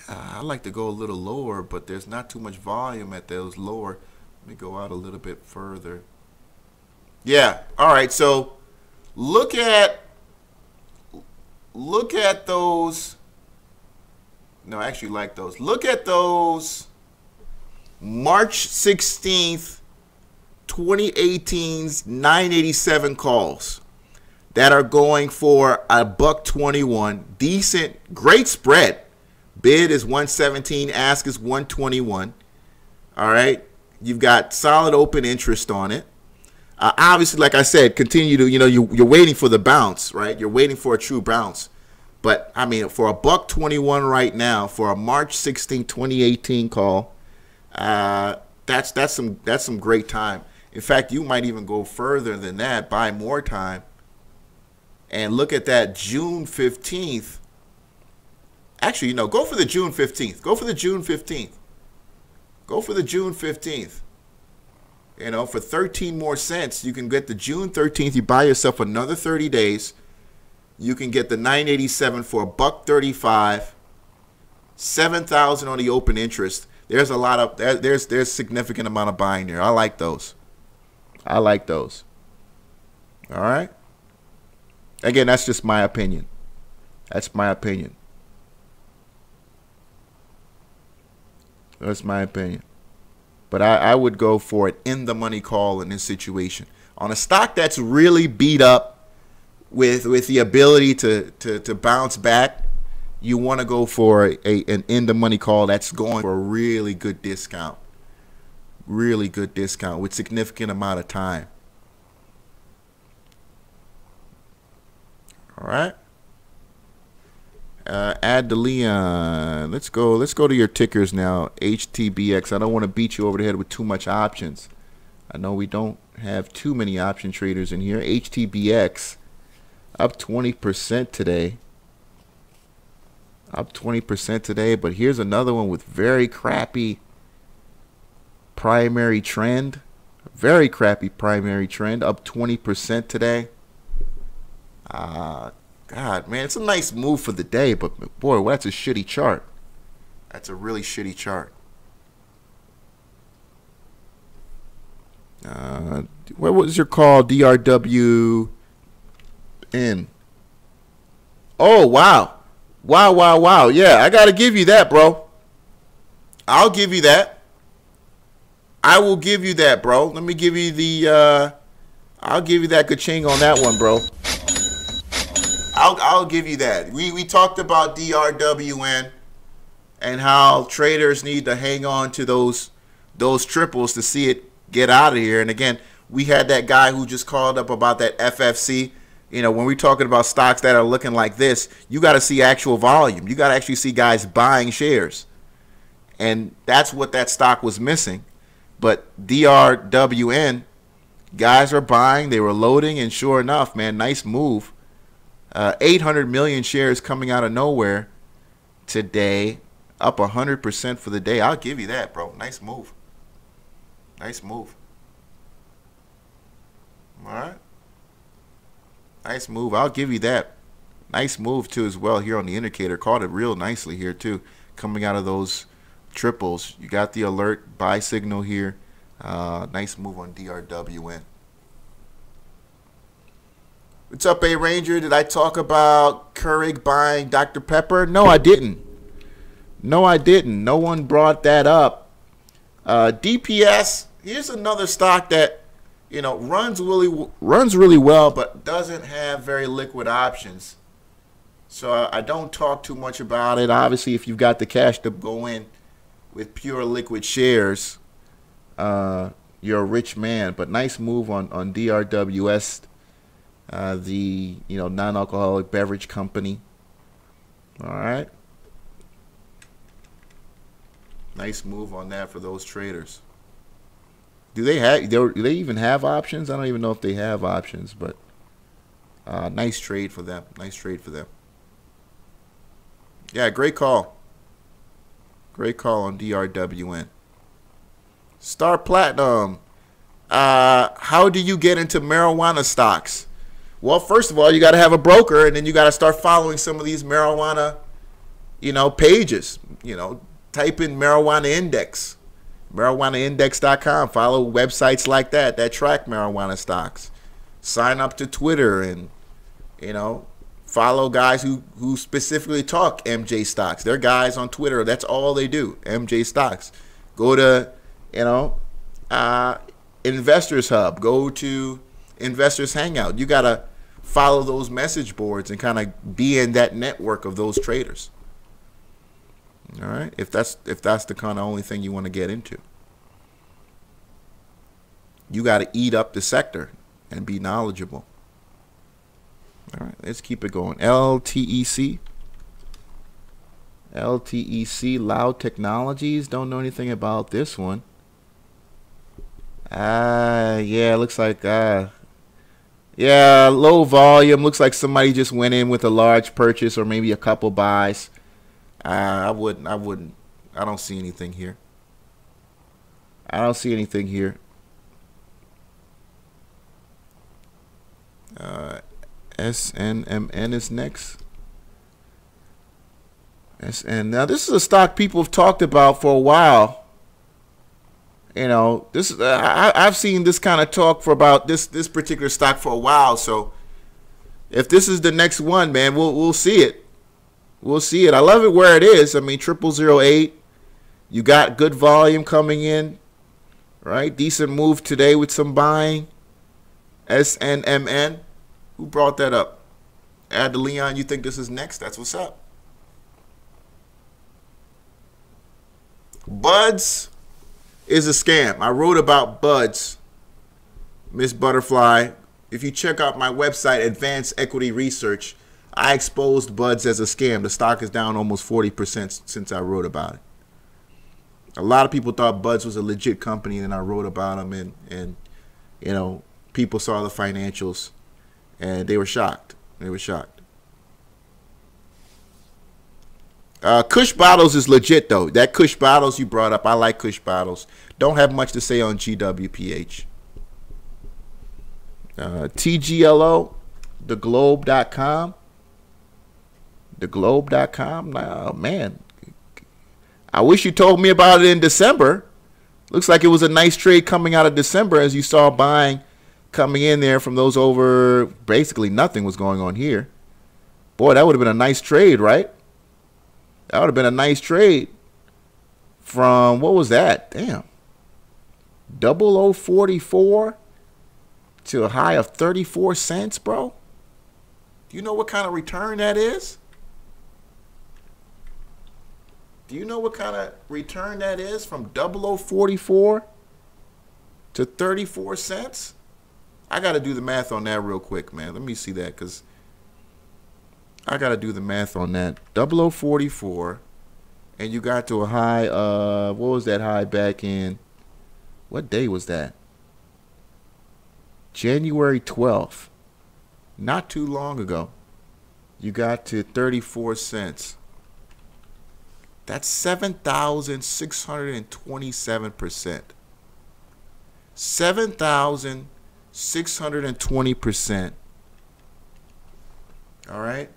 I like to go a little lower, but there's not too much volume at those lower. Let me go out a little bit further. Yeah. All right. So look at those. No, I actually like those. Look at those March 16th, 2018's 987 calls that are going for $121. Decent, great spread. Bid is 117, ask is 121. All right. You've got solid open interest on it. Obviously, like I said, continue to, you're waiting for the bounce, right? You're waiting for a true bounce. But, I mean, for $121 right now, for a March 16, 2018 call, that's some great time. In fact, you might even go further than that, buy more time. And look at that June 15th. Actually, go for the June 15th. Go for the June 15th. Go for the June 15th. For 13 more cents, you can get the June 13th. You buy yourself another 30 days. You can get the 987 for $135. 7,000 on the open interest. There's a lot of there's significant amount of buying there. I like those. I like those. All right. Again, that's just my opinion. That's my opinion. That's my opinion. But I would go for it in the money call in this situation. On a stock that's really beat up with the ability to bounce back, you want to go for an in the money call that's going for a really good discount. Really good discount with significant amount of time. All right. Add to Leon. Let's go to your tickers now. HTBX. I don't want to beat you over the head with too much options. I know we don't have too many option traders in here. HTBX up 20% today. Up 20% today, but here's another one with very crappy primary trend. Very crappy primary trend. Up 20% today. God, man, it's a nice move for the day, but boy, well, that's a shitty chart. That's a really shitty chart. What was your call? DRWN. Oh, wow. Wow. Yeah, I got to give you that, bro. I'll give you that. I will give you that, bro. Let me give you the, I'll give you that ka-ching on that one, bro. I'll give you that. We talked about DRWN and how traders need to hang on to those triples to see it get out of here. And again, we had that guy who just called up about that FFC. When we're talking about stocks that are looking like this, you got to see actual volume. You got to actually see guys buying shares. And that's what that stock was missing. But DRWN, guys are buying. They were loading. And sure enough, man, nice move. 800 million shares coming out of nowhere today. Up 100% for the day. I'll give you that, bro. Nice move. Nice move. All right. Nice move. I'll give you that. Nice move, too, as well here on the indicator. Caught it real nicely here, too. Coming out of those triples. You got the alert buy signal here. Nice move on DRWN. What's up, A Ranger? Did I talk about Keurig buying Dr. Pepper? No, I didn't. No, I didn't. No one brought that up. DPS, here's another stock that, runs really well, but doesn't have very liquid options. So I don't talk too much about it. Obviously, if you've got the cash to go in with pure liquid shares, you're a rich man. But nice move on DRWS, the non-alcoholic beverage company. All right. Nice move on that for those traders. Do they even have options? I don't even know if they have options, but nice trade for them. Nice trade for them. Yeah, great call. Great call on DRWN. Star Platinum. how do you get into marijuana stocks? Well, first of all, you got to have a broker, and then you got to start following some of these marijuana, pages. Type in marijuana index, marijuanaindex.com. Follow websites like that track marijuana stocks. Sign up to Twitter and, follow guys who specifically talk MJ stocks. They're guys on Twitter. That's all they do, MJ stocks. Go to, Investors Hub. Go to Investors Hangout. You got to follow those message boards and kind of be in that network of those traders. All right? If that's the kind of only thing you want to get into. You got to eat up the sector and be knowledgeable. All right, let's keep it going. LTEC, Loud Technologies. Don't know anything about this one. Yeah, looks like low volume. Looks like somebody just went in with a large purchase or maybe a couple buys. I wouldn't. I don't see anything here. SNMN is next. SN. Now this is a stock people have talked about for a while. This is I've seen this kind of talk for about this particular stock for a while. So if this is the next one, man, we'll see it. We'll see it. I love it where it is. I mean, 0008. You got good volume coming in, right? Decent move today with some buying. SNMN. Who brought that up? Add to Leon, you think this is next? That's what's up. Buds is a scam. I wrote about Buds, Miss Butterfly. If you check out my website, Advanced Equity Research, I exposed Buds as a scam. The stock is down almost 40% since I wrote about it. A lot of people thought Buds was a legit company, and I wrote about them, and people saw the financials. And they were shocked. Kush Bottles is legit, though. That Kush Bottles you brought up, I like Kush Bottles. Don't have much to say on GWPH. TGLO, theglobe.com. Theglobe.com. Oh, man. I wish you told me about it in December. Looks like it was a nice trade coming out of December as you saw buying coming in there from those over. Basically nothing was going on here. Boy, that would have been a nice trade, right? That would have been a nice trade from, what was that? Damn. 0044 to a high of 34 cents, bro. Do you know what kind of return that is? Do you know what kind of return that is from 0044 to 34 cents? I got to do the math on that real quick, man. Let me see that, because I got to do the math on that. 0044, and you got to a high of, what was that high back in, what day was that? January 12th. Not too long ago. You got to 34 cents. That's 7,627%. 7,620%. All right.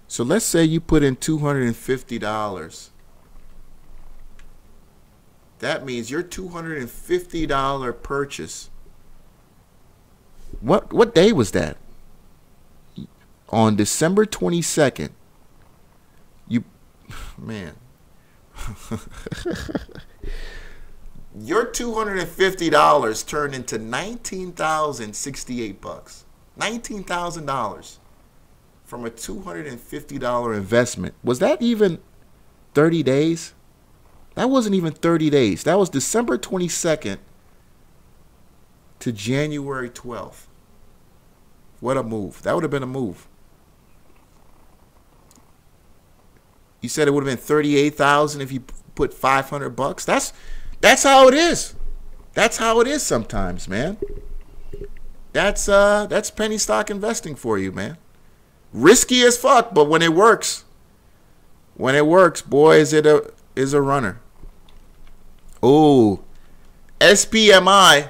So let's say you put in $250. That means your $250 purchase. What day was that? On December 22nd. Man. Your $250 turned into $19,068 bucks. $19,000 from a $250 investment. Was that even 30 days? That wasn't even 30 days. That was December 22nd to January 12th. What a move. That would have been a move. You said it would have been 38,000 if you put 500 bucks. That's how it is. That's how it is sometimes, man. That's penny stock investing for you, man. Risky as fuck, but when it works, boy, is a runner. Oh, SPMI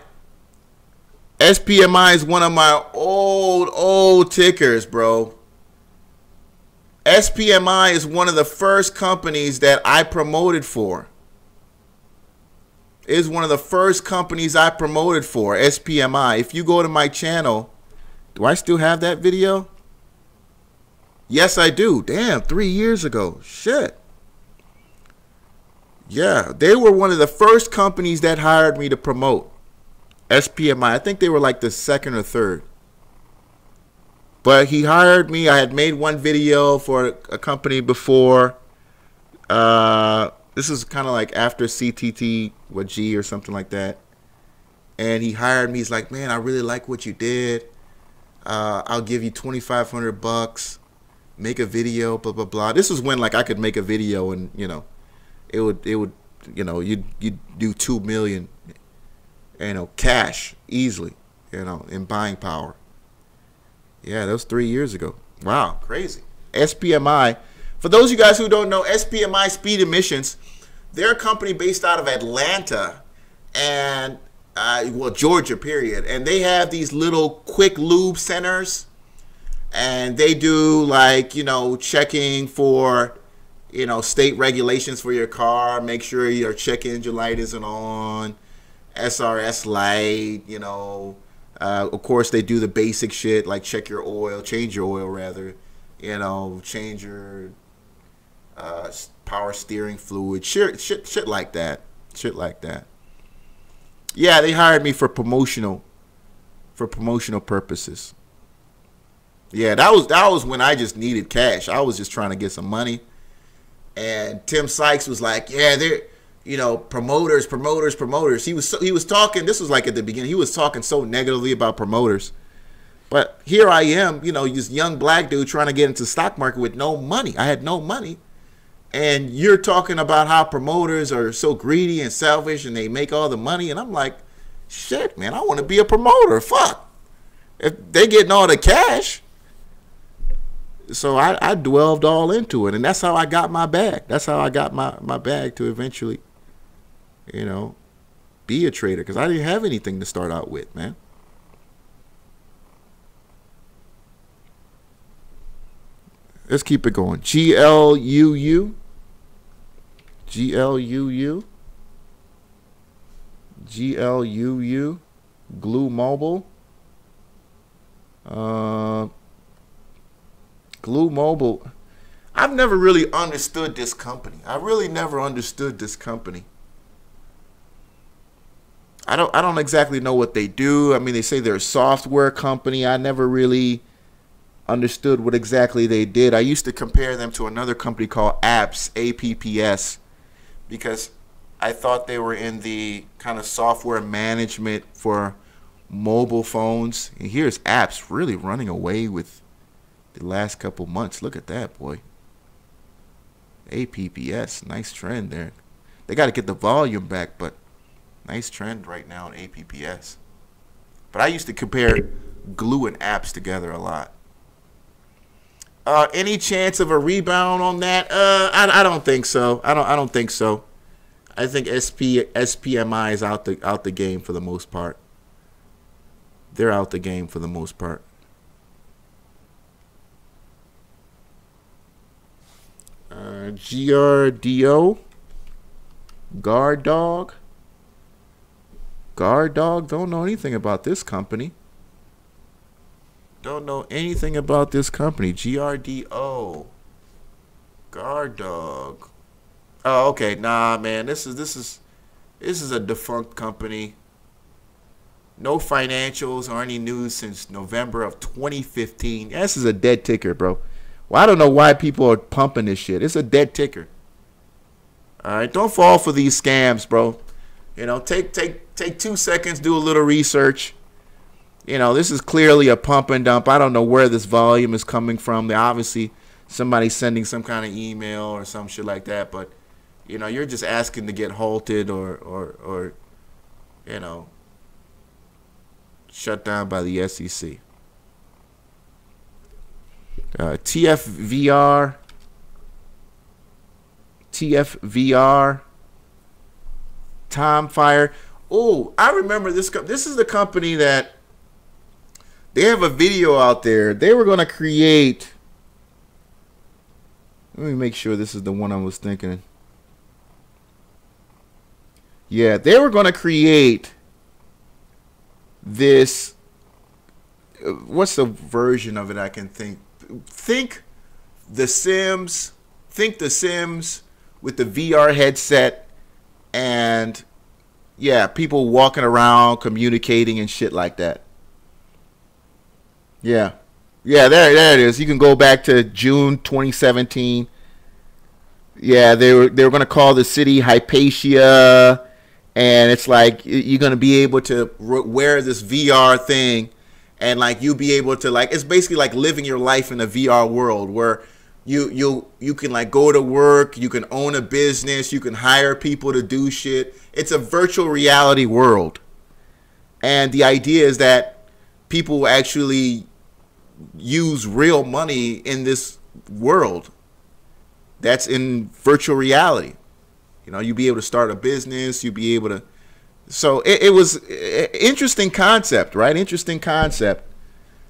SPMI is one of my old tickers, bro. SPMI is one of the first companies that I promoted for. It is one of the first companies I promoted for, SPMI. If you go to my channel, do I still have that video? Yes, I do. Damn, 3 years ago. Shit. Yeah, they were one of the first companies that hired me to promote SPMI. I think they were like the second or third. But he hired me. I had made one video for a company before. This is kind of like after CTT with G or something like that. And he hired me. He's like, man, I really like what you did. I'll give you $2,500. Make a video, blah, blah, blah. This is when like I could make a video and, you know, it would, you know, you'd do 2 million, you know, cash easily, you know, in buying power. Yeah, that was 3 years ago. Wow, crazy. SPMI. For those of you guys who don't know, SPMI Speed Emissions, they're a company based out of Atlanta and, well, Georgia, period. And they have these little quick lube centers. And they do like, you know, checking for, you know, state regulations for your car. Make sure your check engine light isn't on. SRS light, you know. Of course, they do the basic shit like check your oil, change your oil rather. You know, change your power steering fluid. Shit like that. Shit like that. Yeah, they hired me for promotional purposes. Yeah, that was when I just needed cash. I was just trying to get some money. And Tim Sykes was like, yeah, they're, you know, promoters. He was talking, this was like at the beginning, he was talking so negatively about promoters. But here I am, you know, this young black dude trying to get into the stock market with no money. I had no money. And you're talking about how promoters are so greedy and selfish and they make all the money. And I'm like, shit, man, I want to be a promoter. Fuck. If they getting all the cash. So I delved all into it, and that's how I got my bag. That's how I got my bag to eventually, you know, be a trader, because I didn't have anything to start out with, man. Let's keep it going. GLUU. Glue Mobile. Glue Mobile. I've never really understood this company. I really never understood this company. I don't exactly know what they do. I mean, they say they're a software company. I never really understood what exactly they did. I used to compare them to another company called Apps, APPS, because I thought they were in the kind of software management for mobile phones. And here's Apps really running away with the last couple months. Look at that, boy. APPS, nice trend there. They got to get the volume back, but nice trend right now in APPS. But I used to compare Glue and Apps together a lot. Any chance of a rebound on that? I don't think so. I don't think so. I think SPMI is out the game for the most part. They're out the game for the most part. GRDO, Guard Dog, don't know anything about this company. Don't know anything about this company. GRDO, Guard Dog. Oh, okay. Nah, man, this is a defunct company. No financials or any news since November of 2015. Yeah, this is a dead ticker, bro. Well, I don't know why people are pumping this shit. It's a dead ticker. All right, don't fall for these scams, bro. You know, take 2 seconds, do a little research. You know, this is clearly a pump and dump. I don't know where this volume is coming from. They're obviously somebody's sending some kind of email or some shit like that. But, you know, you're just asking to get halted or you know, shut down by the SEC. TFVR, Time Fire. Oh, I remember this. This is the company that They have a video out there. They were going to create. Let me make sure this is the one I was thinking. Yeah, they were going to create this. What's the version of it I can think? Think The Sims. Think The Sims with the VR headset and, yeah, people walking around, communicating and shit like that. Yeah. Yeah, there it is. You can go back to June 2017. Yeah, they were going to call the city Hypatia, and it's like you're going to be able to wear this VR thing, and like you'll be able to, like, it's basically like living your life in a VR world where you can like go to work, you can own a business, you can hire people to do shit. It's a virtual reality world. And the idea is that people will actually use real money in this world that's in virtual reality. You know, you'll be able to start a business, you'll be able to. So it was an interesting concept, right? Interesting concept.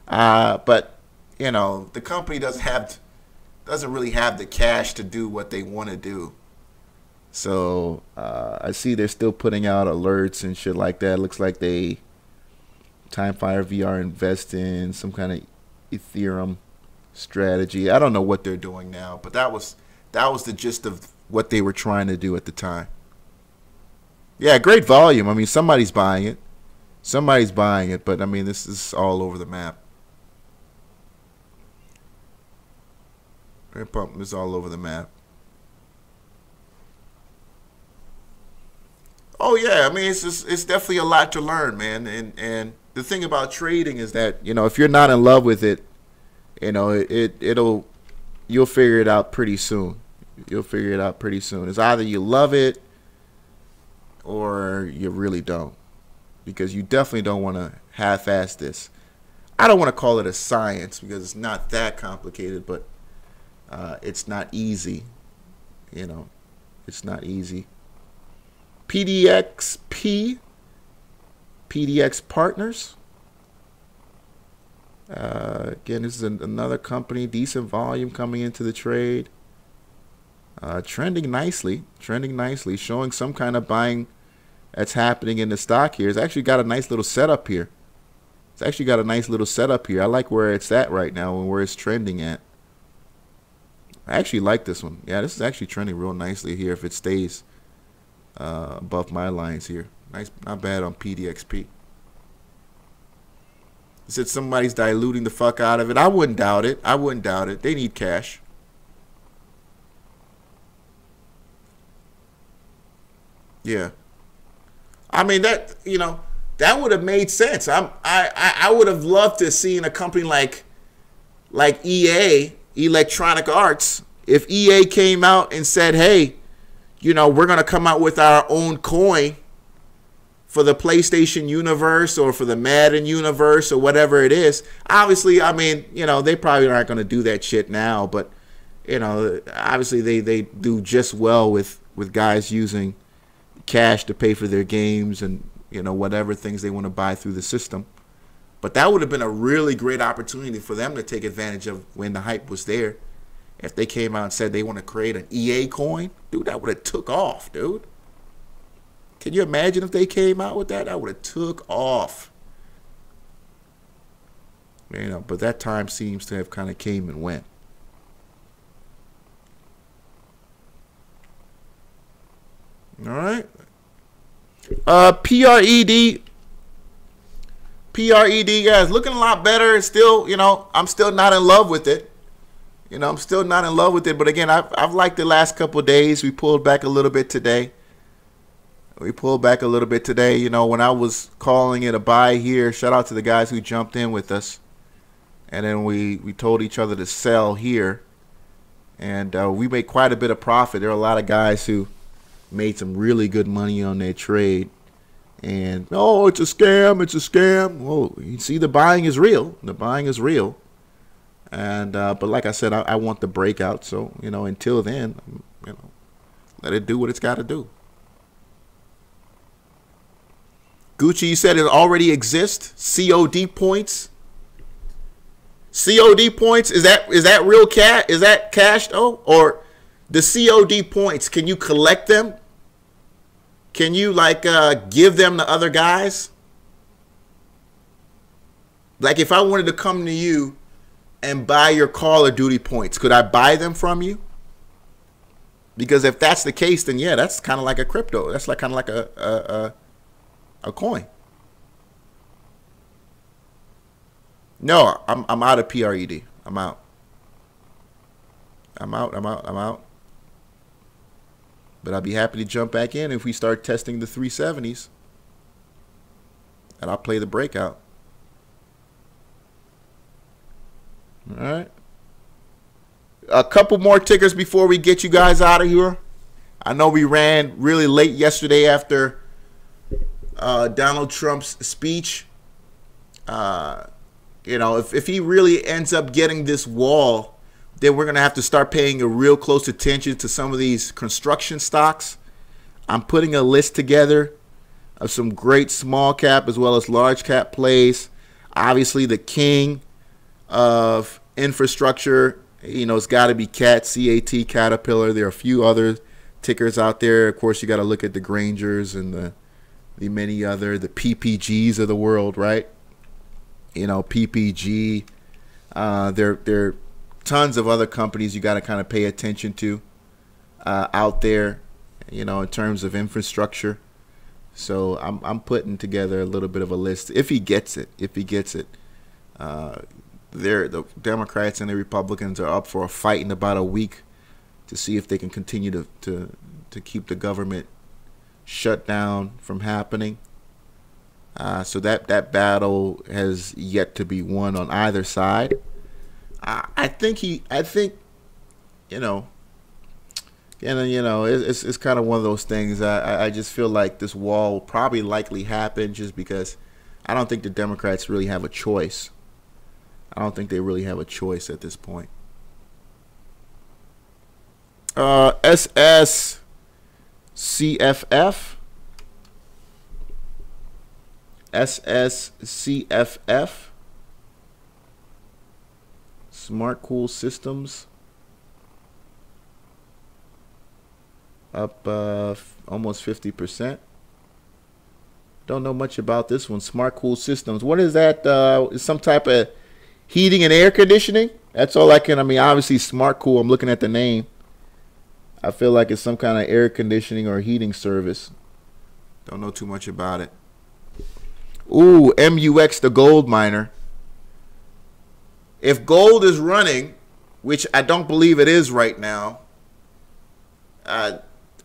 But, you know, the company doesn't really have the cash to do what they want to do. So I see they're still putting out alerts and shit like that. Looks like Timefire VR invest in some kind of Ethereum strategy. I don't know what they're doing now, but that was the gist of what they were trying to do at the time. Yeah, great volume. I mean, somebody's buying it. Somebody's buying it, but I mean, this is all over the map. Great pump is all over the map. Oh yeah, I mean, it's definitely a lot to learn, man. And the thing about trading is that, you know, if you're not in love with it, you know, you'll figure it out pretty soon. You'll figure it out pretty soon. It's either you love it or you really don't, because you definitely don't want to half-ass this. I don't want to call it a science because it's not that complicated, but it's not easy. You know, it's not easy. PDX Partners. Again, this is another company, decent volume coming into the trade. Trending nicely, showing some kind of buying that's happening in the stock here. It's actually got a nice little setup here. I like where it's at right now and where it's trending at. I actually like this one. Yeah, this is actually trending real nicely here if it stays above my lines here. Nice, not bad on PDXP. It said somebody's diluting the fuck out of it. I wouldn't doubt it. They need cash. Yeah. I mean, that, you know, that would have made sense. I would have loved to have seen a company like EA, Electronic Arts, if EA came out and said, hey, you know, we're going to come out with our own coin for the PlayStation universe or for the Madden universe or whatever it is. Obviously, I mean, you know, they probably aren't going to do that shit now, but, you know, obviously they do just well with guys using cash to pay for their games and, you know, whatever things they want to buy through the system. But that would have been a really great opportunity for them to take advantage of when the hype was there. If they came out and said they want to create an EA coin, dude, that would have took off, dude. Can you imagine if they came out with that? That would have took off. You know, but that time seems to have kind of came and went. All right. PRED, yeah, it's looking a lot better. It's still, you know, I'm still not in love with it. But again, I've liked the last couple of days. We pulled back a little bit today. You know, when I was calling it a buy here, shout out to the guys who jumped in with us. And then we told each other to sell here. And we made quite a bit of profit. There are a lot of guys who made some really good money on their trade. And, oh, it's a scam. Well, you see, the buying is real. And but like I said, I want the breakout. So, you know, until then, you know, let it do what it's got to do. Gucci, you said it already exists. COD points. COD points, is that real cash? Is that cash though? Or the COD points, can you collect them? Can you like give them to other guys? Like if I wanted to come to you and buy your Call of Duty points, could I buy them from you? Because if that's the case, then yeah, that's kind of like a crypto. That's like kind of like a coin. No, I'm out of PRED. I'm out. I'm out. But I'd be happy to jump back in if we start testing the 370s. And I'll play the breakout. All right. A couple more tickers before we get you guys out of here. I know we ran really late yesterday after Donald Trump's speech. You know, if he really ends up getting this wall, then we're going to have to start paying a real close attention to some of these construction stocks. I'm putting a list together of some great small cap as well as large cap plays. Obviously, the king of infrastructure, you know, it's got to be CAT, C-A-T, Caterpillar. There are a few other tickers out there. Of course, you got to look at the Grangers and the many other, the PPGs of the world, right? You know, PPG. There are tons of other companies you got to kind of pay attention to out there, you know, in terms of infrastructure. So I'm putting together a little bit of a list if he gets it. The Democrats and the Republicans are up for a fight in about a week to see if they can continue to keep the government shut down from happening. So that battle has yet to be won on either side. I think you know, and you know, it's kind of one of those things. I just feel like this wall will probably likely happen just because I don't think the Democrats really have a choice. I don't think they really have a choice at this point. SSCFF. SSCFF. Smart Cool Systems. Up almost 50%. Don't know much about this one. Smart Cool Systems. What is that? Is some type of heating and air conditioning? That's all I can. I mean, obviously Smart Cool. I'm looking at the name. I feel like it's some kind of air conditioning or heating service. Don't know too much about it. Ooh, MUX, the gold miner. If gold is running, which I don't believe it is right now,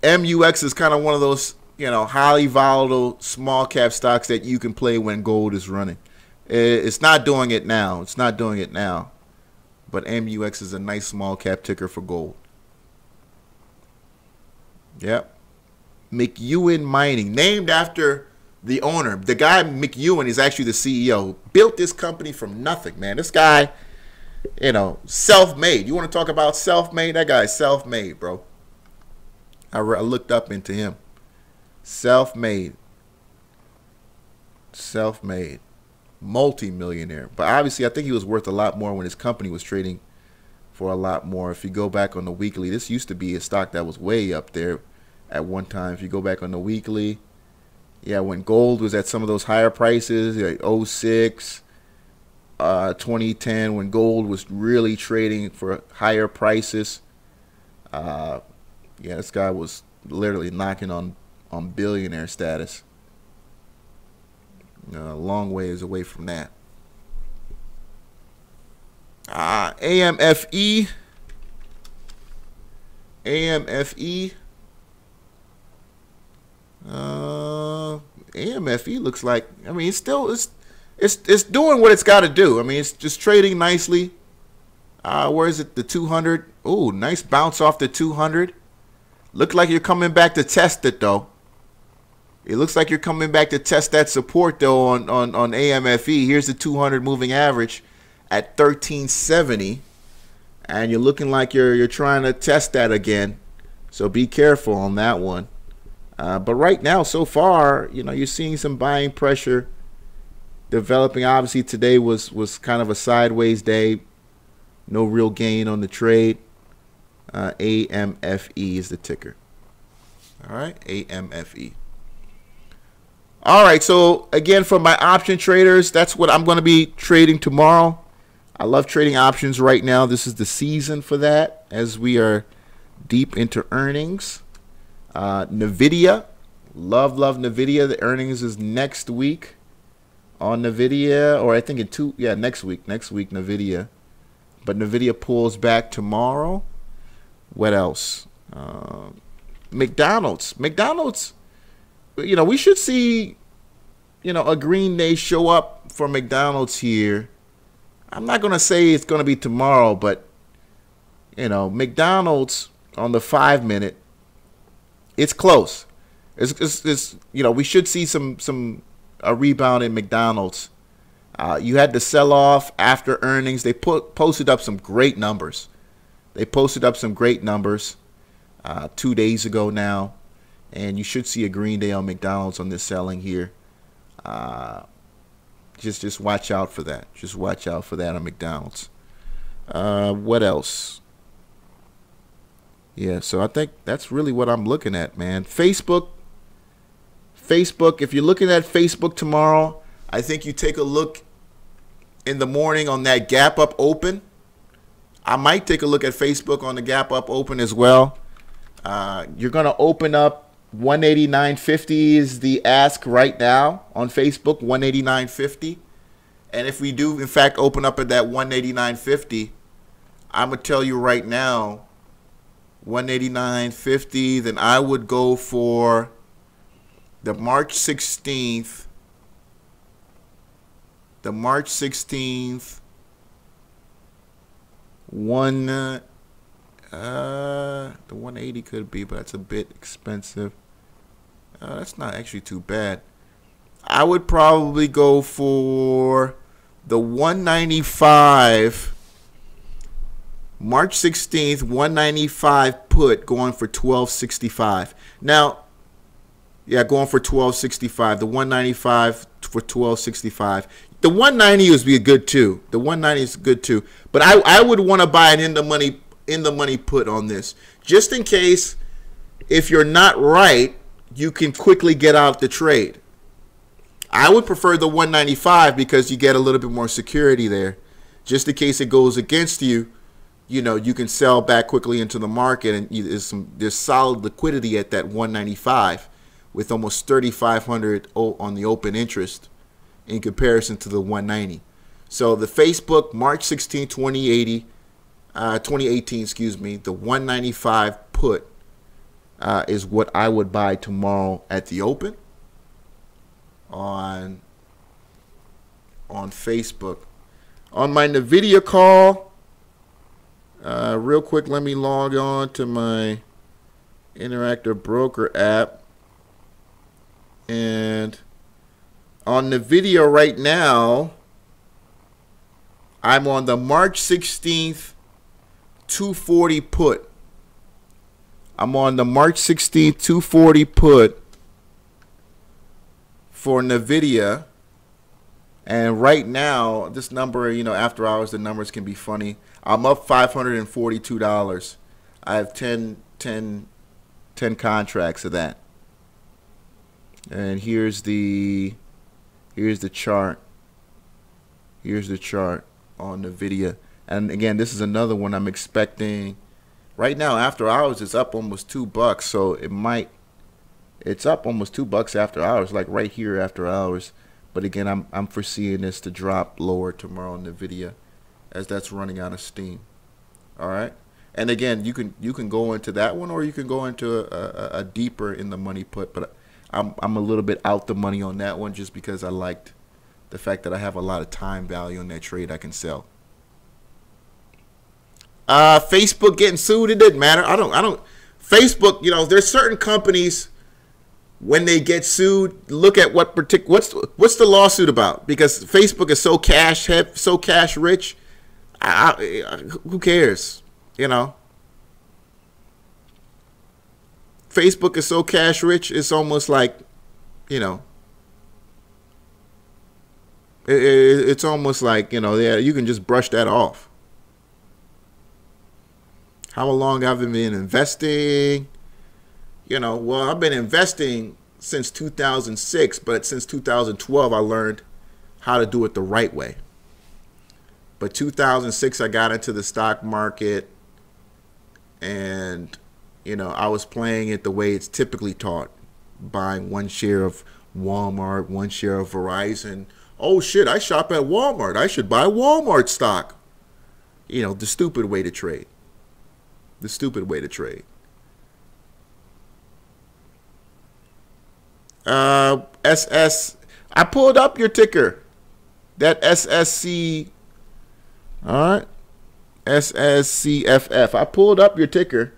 MUX is kind of one of those, you know, highly volatile small cap stocks that you can play when gold is running. It's not doing it now. It's not doing it now. But MUX is a nice small cap ticker for gold. Yep. McEwen Mining, named after the owner. The guy McEwen is actually the CEO. Built this company from nothing, man. This guy, you know, self-made. You want to talk about self-made? That guy's self-made, bro. I looked up into him. Self-made. Self-made. Multi-millionaire. But obviously, I think he was worth a lot more when his company was trading for a lot more. If you go back on the weekly, this used to be a stock that was way up there at one time. If you go back on the weekly, yeah, when gold was at some of those higher prices, like 06, 2010, when gold was really trading for higher prices, yeah, this guy was literally knocking on billionaire status. A long ways away from that. AMFE. AMFE. AMFE looks like, I mean, it's doing what it's got to do. I mean, it's just trading nicely. Where is it? The 200. Oh, nice bounce off the 200. Look like you're coming back to test it though. It looks like you're coming back to test that support though on AMFE. Here's the 200 moving average at 1370, and you're looking like you're trying to test that again. So be careful on that one. But right now, so far, you know, you're seeing some buying pressure developing. Obviously, today was kind of a sideways day. No real gain on the trade. AMFE is the ticker. All right, AMFE. All right, so again, for my option traders, that's what I'm going to be trading tomorrow. I love trading options right now. This is the season for that as we are deep into earnings. NVIDIA, love NVIDIA. The earnings is next week on NVIDIA, or I think next week NVIDIA. But NVIDIA pulls back tomorrow. What else? McDonald's, we should see, a green day show up for McDonald's here. I'm not going to say it's going to be tomorrow, but, McDonald's on the 5-minute, it's close. It's we should see a rebound in McDonald's. You had the sell-off after earnings. They posted up some great numbers. 2 days ago now. And you should see a green day on McDonald's on this selling here. Just watch out for that. Just watch out for that on McDonald's. What else? Yeah, so I think that's really what I'm looking at, man. Facebook, if you're looking at Facebook tomorrow, I think you take a look in the morning on that gap up open. I might take a look at Facebook on the gap up open as well. You're going to open up 189.50 is the ask right now on Facebook, 189.50. And if we do, in fact, open up at that 189.50, I'm going to tell you right now, 189.50, then I would go for the March 16th. The 180 could be, but that's a bit expensive. That's not actually too bad. I would probably go for the 195. March 16th, 195 put going for 1265. Now, yeah, going for 1265. The 195 for 1265. The 190 is be good too. The 190 is good too. But I would want to buy an in the money put on this, just in case if you're not right, you can quickly get out the trade. I would prefer the 195 because you get a little bit more security there, just in case it goes against you. You can sell back quickly into the market, and there's solid liquidity at that 195 with almost 3,500 on the open interest in comparison to the 190. So the Facebook March 16, 2018, the 195 put is what I would buy tomorrow at the open on Facebook. On my NVIDIA call, real quick, let me log on to my Interactive Broker app. And on NVIDIA right now, I'm on the March 16th 240 put. I'm on the March 16th 240 put for NVIDIA. And right now, this number, after hours, the numbers can be funny. I'm up $542. I have 10 contracts of that. And here's the chart. Here's the chart on NVIDIA. And again, this is another one I'm expecting. Right now, after hours, it's up almost $2. So it's up almost $2 after hours, like right here after hours. But again, I'm foreseeing this to drop lower tomorrow on NVIDIA, as that's running out of steam. All right. And again, you can go into that one, or you can go into a deeper in the money put. But I'm a little bit out the money on that one, just because I liked the fact that I have a lot of time value in that trade I can sell. Facebook getting sued, it didn't matter. I don't. Facebook, there's certain companies, when they get sued, look at what's the lawsuit about, because Facebook is so cash rich. Who cares? Facebook is so cash rich, it's almost like, It's almost like, you know, yeah, you can just brush that off. How long have I been investing? You know, well, I've been investing since 2006, but since 2012, I learned how to do it the right way. But 2006, I got into the stock market, and, you know, I was playing it the way it's typically taught, buying one share of Walmart, one share of Verizon. Oh, shit, I shop at Walmart. I should buy Walmart stock. You know, the stupid way to trade. The stupid way to trade. SS, I pulled up your ticker. That SSC, all right, SSCFF. I pulled up your ticker.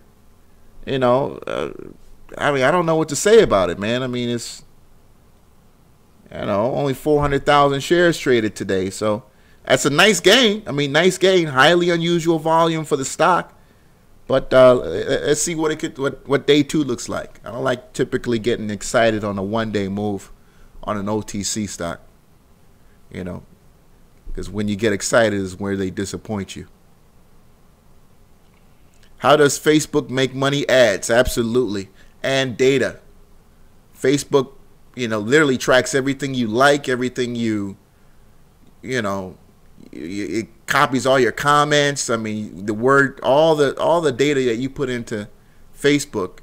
You know, I mean, I don't know what to say about it, man. I mean, it's, you know, only 400,000 shares traded today. So that's a nice gain. I mean, nice gain. Highly unusual volume for the stock. But let's see what day two looks like. I don't like typically getting excited on a one-day move on an OTC stock, you know, because when you get excited is where they disappoint you. How does Facebook make money? Ads, absolutely, and data. Facebook, you know, literally tracks everything you like, everything you know. It copies all your comments. I mean, all the data that you put into Facebook.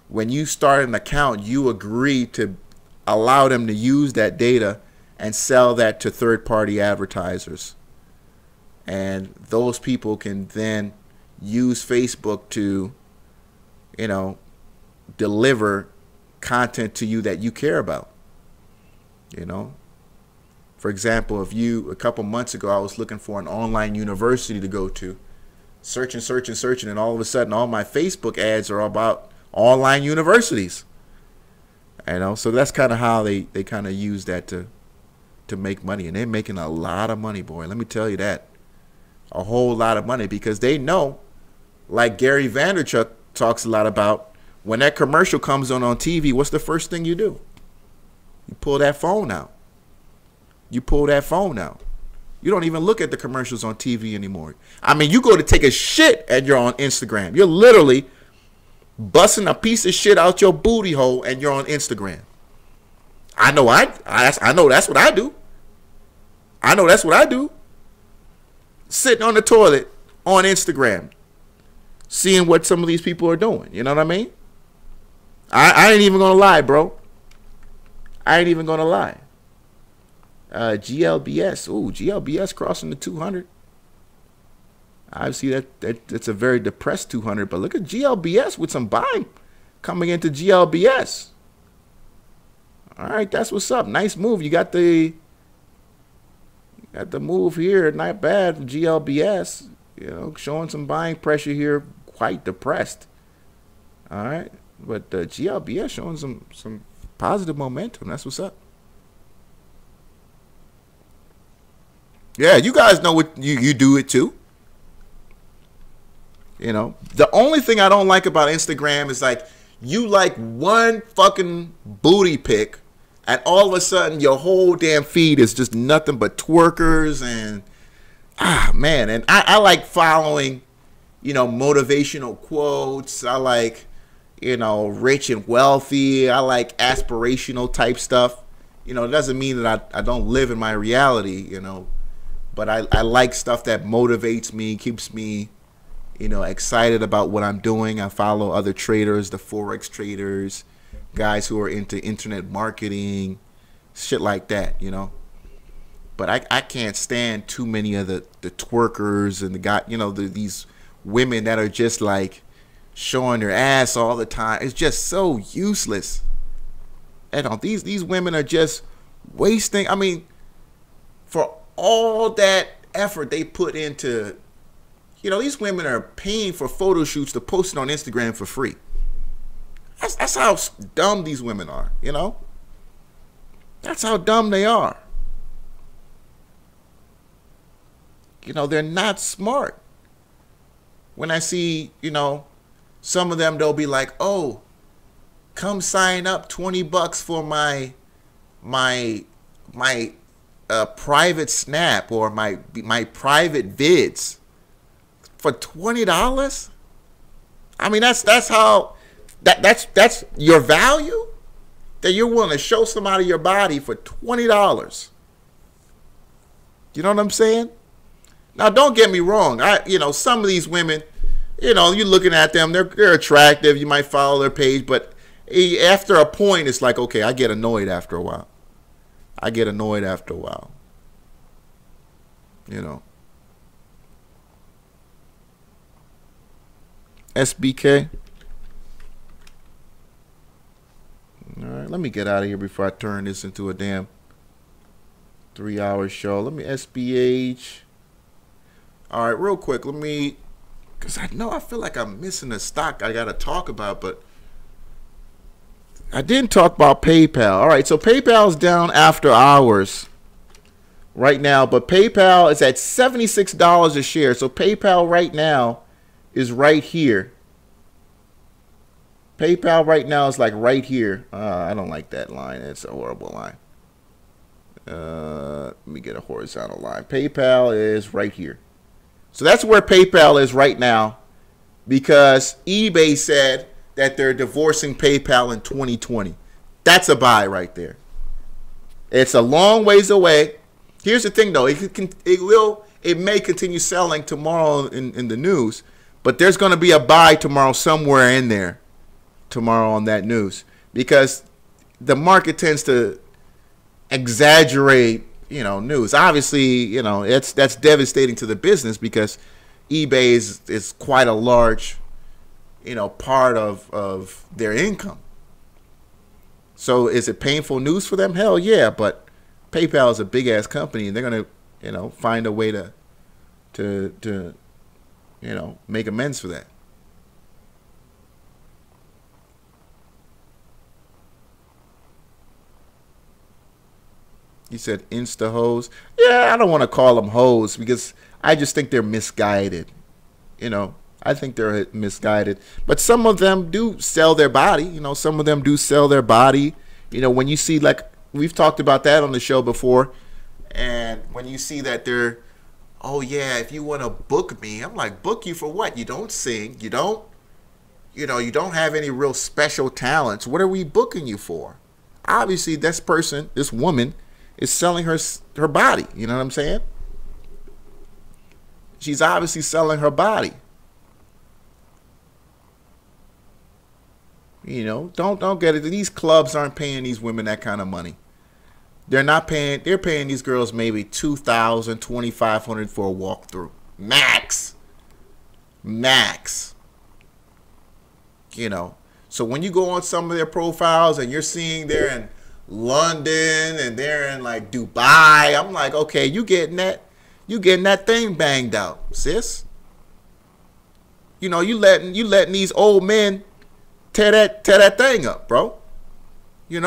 When you start an account, you agree to allow them to use that data and sell that to third-party advertisers. And those people can then use Facebook to, you know, deliver content to you that you care about. You know. For example, a couple months ago, I was looking for an online university to go to, searching, and all of a sudden, all my Facebook ads are about online universities. You know, so that's kind of how they kind of use that to make money, and they're making a lot of money, boy. Let me tell you that, a whole lot of money, because they know, like Gary Vaynerchuk talks a lot about, when that commercial comes on TV, what's the first thing you do? You pull that phone out. You pull that phone out. You don't even look at the commercials on TV anymore. I mean, you go to take a shit and you're on Instagram. You're literally busting a piece of shit out your booty hole and you're on Instagram. I know that's what I do. I know that's what I do. Sitting on the toilet on Instagram, seeing what some of these people are doing. You know what I mean? I ain't even gonna lie, bro. I ain't even gonna lie. GLBS. Ooh, GLBS crossing the 200. I see that's a very depressed 200, but look at GLBS with some buying coming into GLBS. All right, that's what's up. Nice move. You got the move here. Not bad for GLBS. You know, showing some buying pressure here. Quite depressed. All right, but GLBS showing some positive momentum. That's what's up. Yeah, you guys know what you do it too. You know, the only thing I don't like about Instagram is like you like one fucking booty pic, and all of a sudden your whole damn feed is just nothing but twerkers and man. And I like following, you know, motivational quotes. I like, you know, rich and wealthy. I like aspirational type stuff. You know, it doesn't mean that I don't live in my reality, you know. But I like stuff that motivates me, keeps me, you know, excited about what I'm doing. I follow other traders, the Forex traders, guys who are into internet marketing, shit like that, you know. But I can't stand too many of the twerkers and the guy, you know, these women that are just like showing their ass all the time. It's just so useless. And these women are just wasting. I mean, for all that effort they put into, you know, these women are paying for photo shoots to post it on Instagram for free. That's how dumb these women are, you know. That's how dumb they are. You know, they're not smart. When I see, you know, some of them, they'll be like, oh, come sign up, $20 for my a private snap or my private vids for $20? I mean, that's how that's your value, that you're willing to show somebody your body for $20. You know what I'm saying? Now, don't get me wrong. Some of these women, you're looking at them, they're attractive. You might follow their page, but after a point, it's like, okay, I get annoyed after a while. SBK. All right, let me get out of here before I turn this into a damn 3-hour show. Let me SBH. All right, real quick, because I feel like I'm missing a stock I got to talk about, but I didn't talk about PayPal. All right, so PayPal's down after hours right now, but PayPal is at $76 a share. So PayPal right now is right here. PayPal right now is like right here. I don't like that line. It's a horrible line. Let me get a horizontal line. PayPal is right here. So that's where PayPal is right now, because eBay said that they're divorcing PayPal in 2020. That's a buy right there. It's a long ways away. Here's the thing, though. It may continue selling tomorrow in the news, but there's going to be a buy tomorrow somewhere in there tomorrow on that news, because the market tends to exaggerate, news. Obviously, that's devastating to the business, because eBay is quite a large, part of their income. So is it painful news for them? Hell yeah, but PayPal is a big ass company, and they're gonna, find a way to make amends for that. He said Insta hoes. Yeah, I don't want to call them hoes, because I just think they're misguided. I think they're misguided. But some of them do sell their body. Some of them do sell their body. When you see, like, we've talked about that on the show before. And when you see that they're, oh yeah, if you want to book me, I'm like, book you for what? You don't sing. You don't have any real special talents. What are we booking you for? Obviously, this woman, is selling her body. You know what I'm saying? She's obviously selling her body. Don't get it. These clubs aren't paying these women that kind of money. They're paying these girls maybe $2,000, $2,500 for a walkthrough. Max. So when you go on some of their profiles and you're seeing they're in London and they're in like Dubai, I'm like, okay, you getting that thing banged out, sis. You letting these old men tear that thing up, bro. You're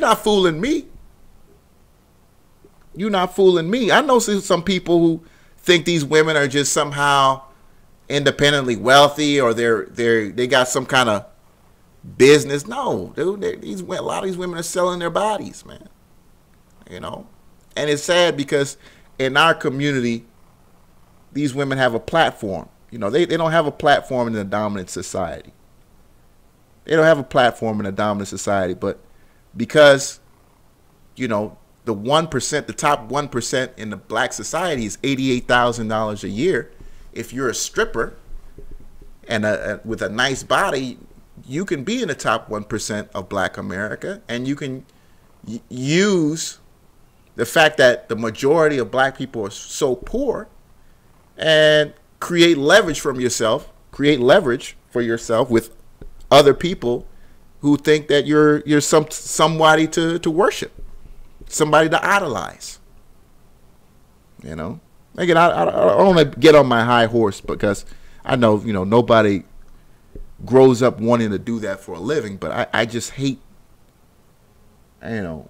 not fooling me. I know some people who think these women are just somehow independently wealthy, or they got some kind of business. No, dude, a lot of these women are selling their bodies, man. And it's sad, because in our community, these women have a platform. They don't have a platform in a dominant society. But because, the 1%, the top 1% in the black society is $88,000 a year. If you're a stripper and with a nice body, you can be in the top 1% of black America, and you can use the fact that the majority of black people are so poor and create leverage for yourself with other people who think that you're somebody to worship, somebody to idolize. Again, I don't want to get on my high horse, because I know, nobody grows up wanting to do that for a living, but I just hate, I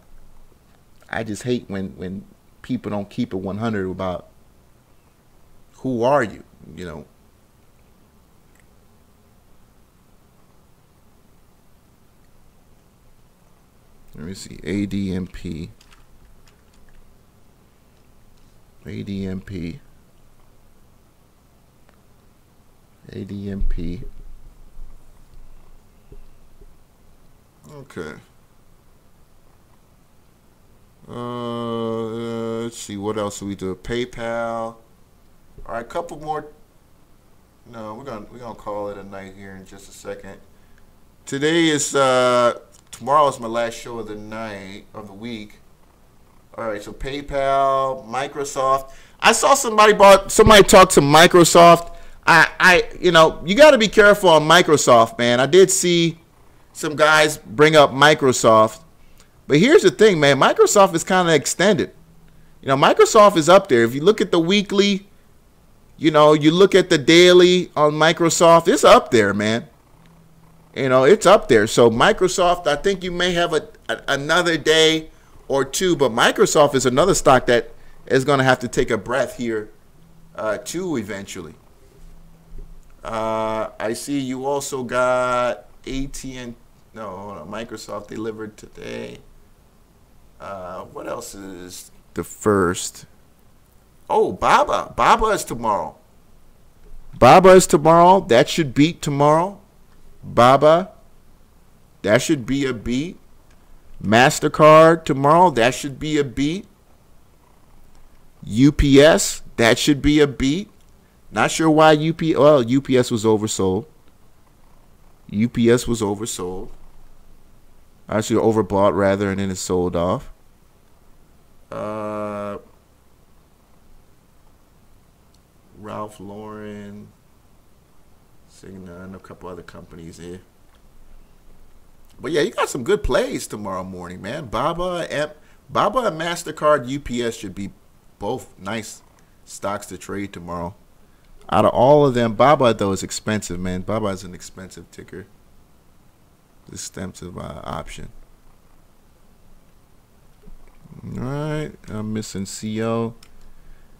just hate when people don't keep it 100 about who are you, Let me see, ADMP. ADMP. ADMP. Okay. Let's see, what else do we do? PayPal. All right, a couple more. No, we're gonna call it a night here in just a second. Today is tomorrow is my last show of the night of the week. All right, so PayPal, Microsoft. I saw somebody talk to Microsoft. You know, you got to be careful on Microsoft, man. I did see some guys bring up Microsoft. But here's the thing, man. Microsoft is kind of extended. You know, Microsoft is up there. If you look at the weekly, you know, you look at the daily on Microsoft, it's up there, man. You know, it's up there. So Microsoft, I think you may have another day or two. But Microsoft is another stock that is going to have to take a breath here, too, eventually. I see you also got AT&T. No, hold on. Microsoft delivered today. What else is the first? Oh, Baba. Baba is tomorrow. Baba is tomorrow. That should beat tomorrow. Baba. That should be a beat. MasterCard tomorrow. That should be a beat. UPS. That should be a beat. Not sure why UPS was oversold. UPS was oversold. Actually overbought rather, and then it sold off. Ralph Lauren, Cigna, and a couple other companies here. But yeah, you got some good plays tomorrow morning, man. Baba and MasterCard, UPS should be both nice stocks to trade tomorrow. Out of all of them, Baba though is expensive, man. Baba is an expensive ticker. Expensive option. All right, I'm missing CO.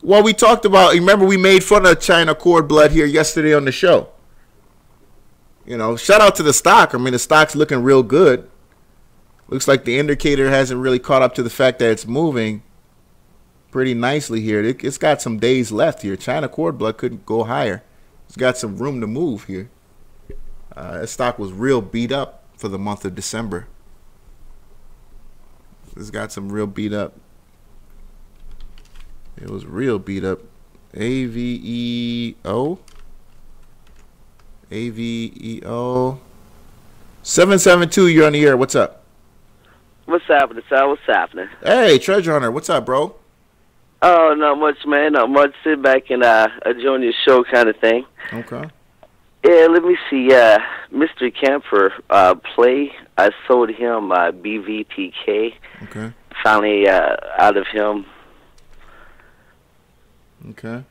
Well, we talked about. Remember, we made fun of China cord blood here yesterday on the show. You know, shout out to the stock. I mean, the stock's looking real good. Looks like the indicator hasn't really caught up to the fact that it's moving pretty nicely here. It's got some days left here. China cord blood couldn't go higher. It's got some room to move here. That stock was real beat up for the month of December. It's got some real beat up. It was real beat up. AVEO. 772, you're on the air. What's up? What's happening, sir? What's happening? Hey, Treasure Hunter. What's up, bro? Oh, not much, man. Not much. Sit back and join your show kind of thing. Okay. Yeah, let me see. Mr. Camphor, play. I sold him BVTK. Okay. Finally out of him. Okay.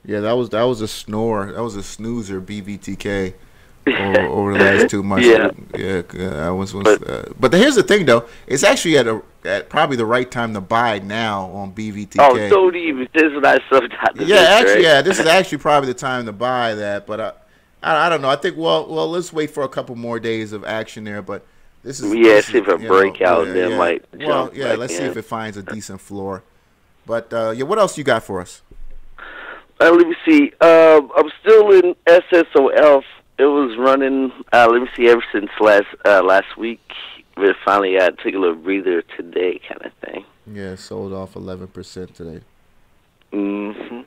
Yeah, that was a snore. That was a snoozer, BVTK, over the last 2 months. Yeah. But here's the thing, though. It's actually at probably the right time to buy now on BVTK. Oh, so deep. This is what I sold out. This is actually probably the time to buy that. But I don't know. I think well, let's wait for a couple more days of action there. But this is see if a breakout then might. Well, yeah. Let's see if it finds a decent floor. But what else you got for us? Let me see. I'm still in SSOF. It was running. Let me see. Ever since last week, but finally I took a little breather today, kind of thing. Yeah, sold off 11% today. Mhm.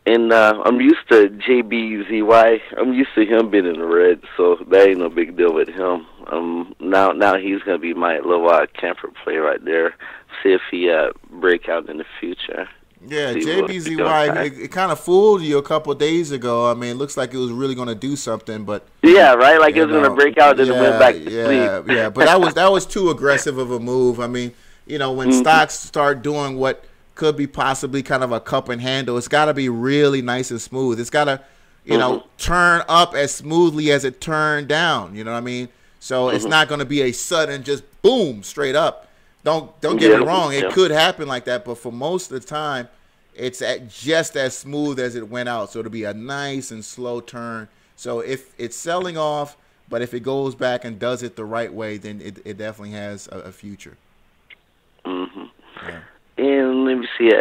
And I'm used to JBZY. I'm used to him being in the red, so that ain't no big deal with him. Now he's gonna be my little camper play right there. See if he break out in the future. Yeah, JBZY, it kind of fooled you a couple of days ago. I mean, it looks like it was really going to do something, but yeah, right, like it was going to break out and it went back to sleep. Yeah, but that was too aggressive of a move. I mean, when stocks start doing what could be possibly kind of a cup and handle, it's got to be really nice and smooth. It's got to, turn up as smoothly as it turned down. You know what I mean? So it's not going to be a sudden just boom straight up. Don't get me wrong. It could happen like that, but for most of the time, it's just as smooth as it went out. So it'll be a nice and slow turn. So if it's selling off, but if it goes back and does it the right way, then it definitely has a future. Mm-hmm. Yeah. And let me see,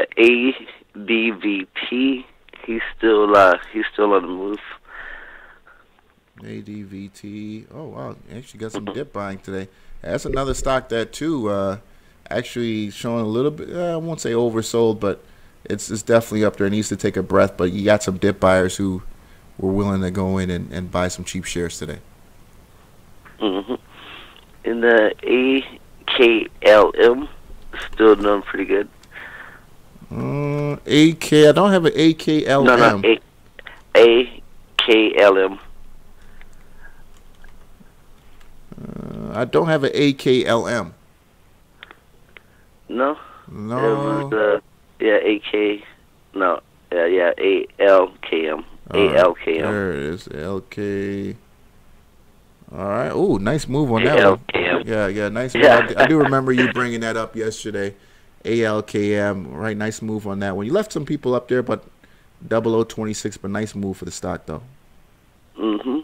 ADVT. He's still on the move. ADVT. Oh wow, actually got some dip buying today. That's another stock that too, actually showing a little bit. I won't say oversold, but it's definitely up there. It needs to take a breath. But you got some dip buyers who were willing to go in and buy some cheap shares today. Mm-hmm. In the AKLM, still doing pretty good. AK. I don't have an AKLM. No, AKLM. I don't have an AKLM. No. No. It was, AK. No. Yeah. ALKM. ALKM. There it is. LK. All right. Oh, nice move on that one. Yeah, nice move. Yeah. I do remember you bringing that up yesterday. ALKM. Right, nice move on that one. You left some people up there, but 0026, but nice move for the stock, though. Mm-hmm.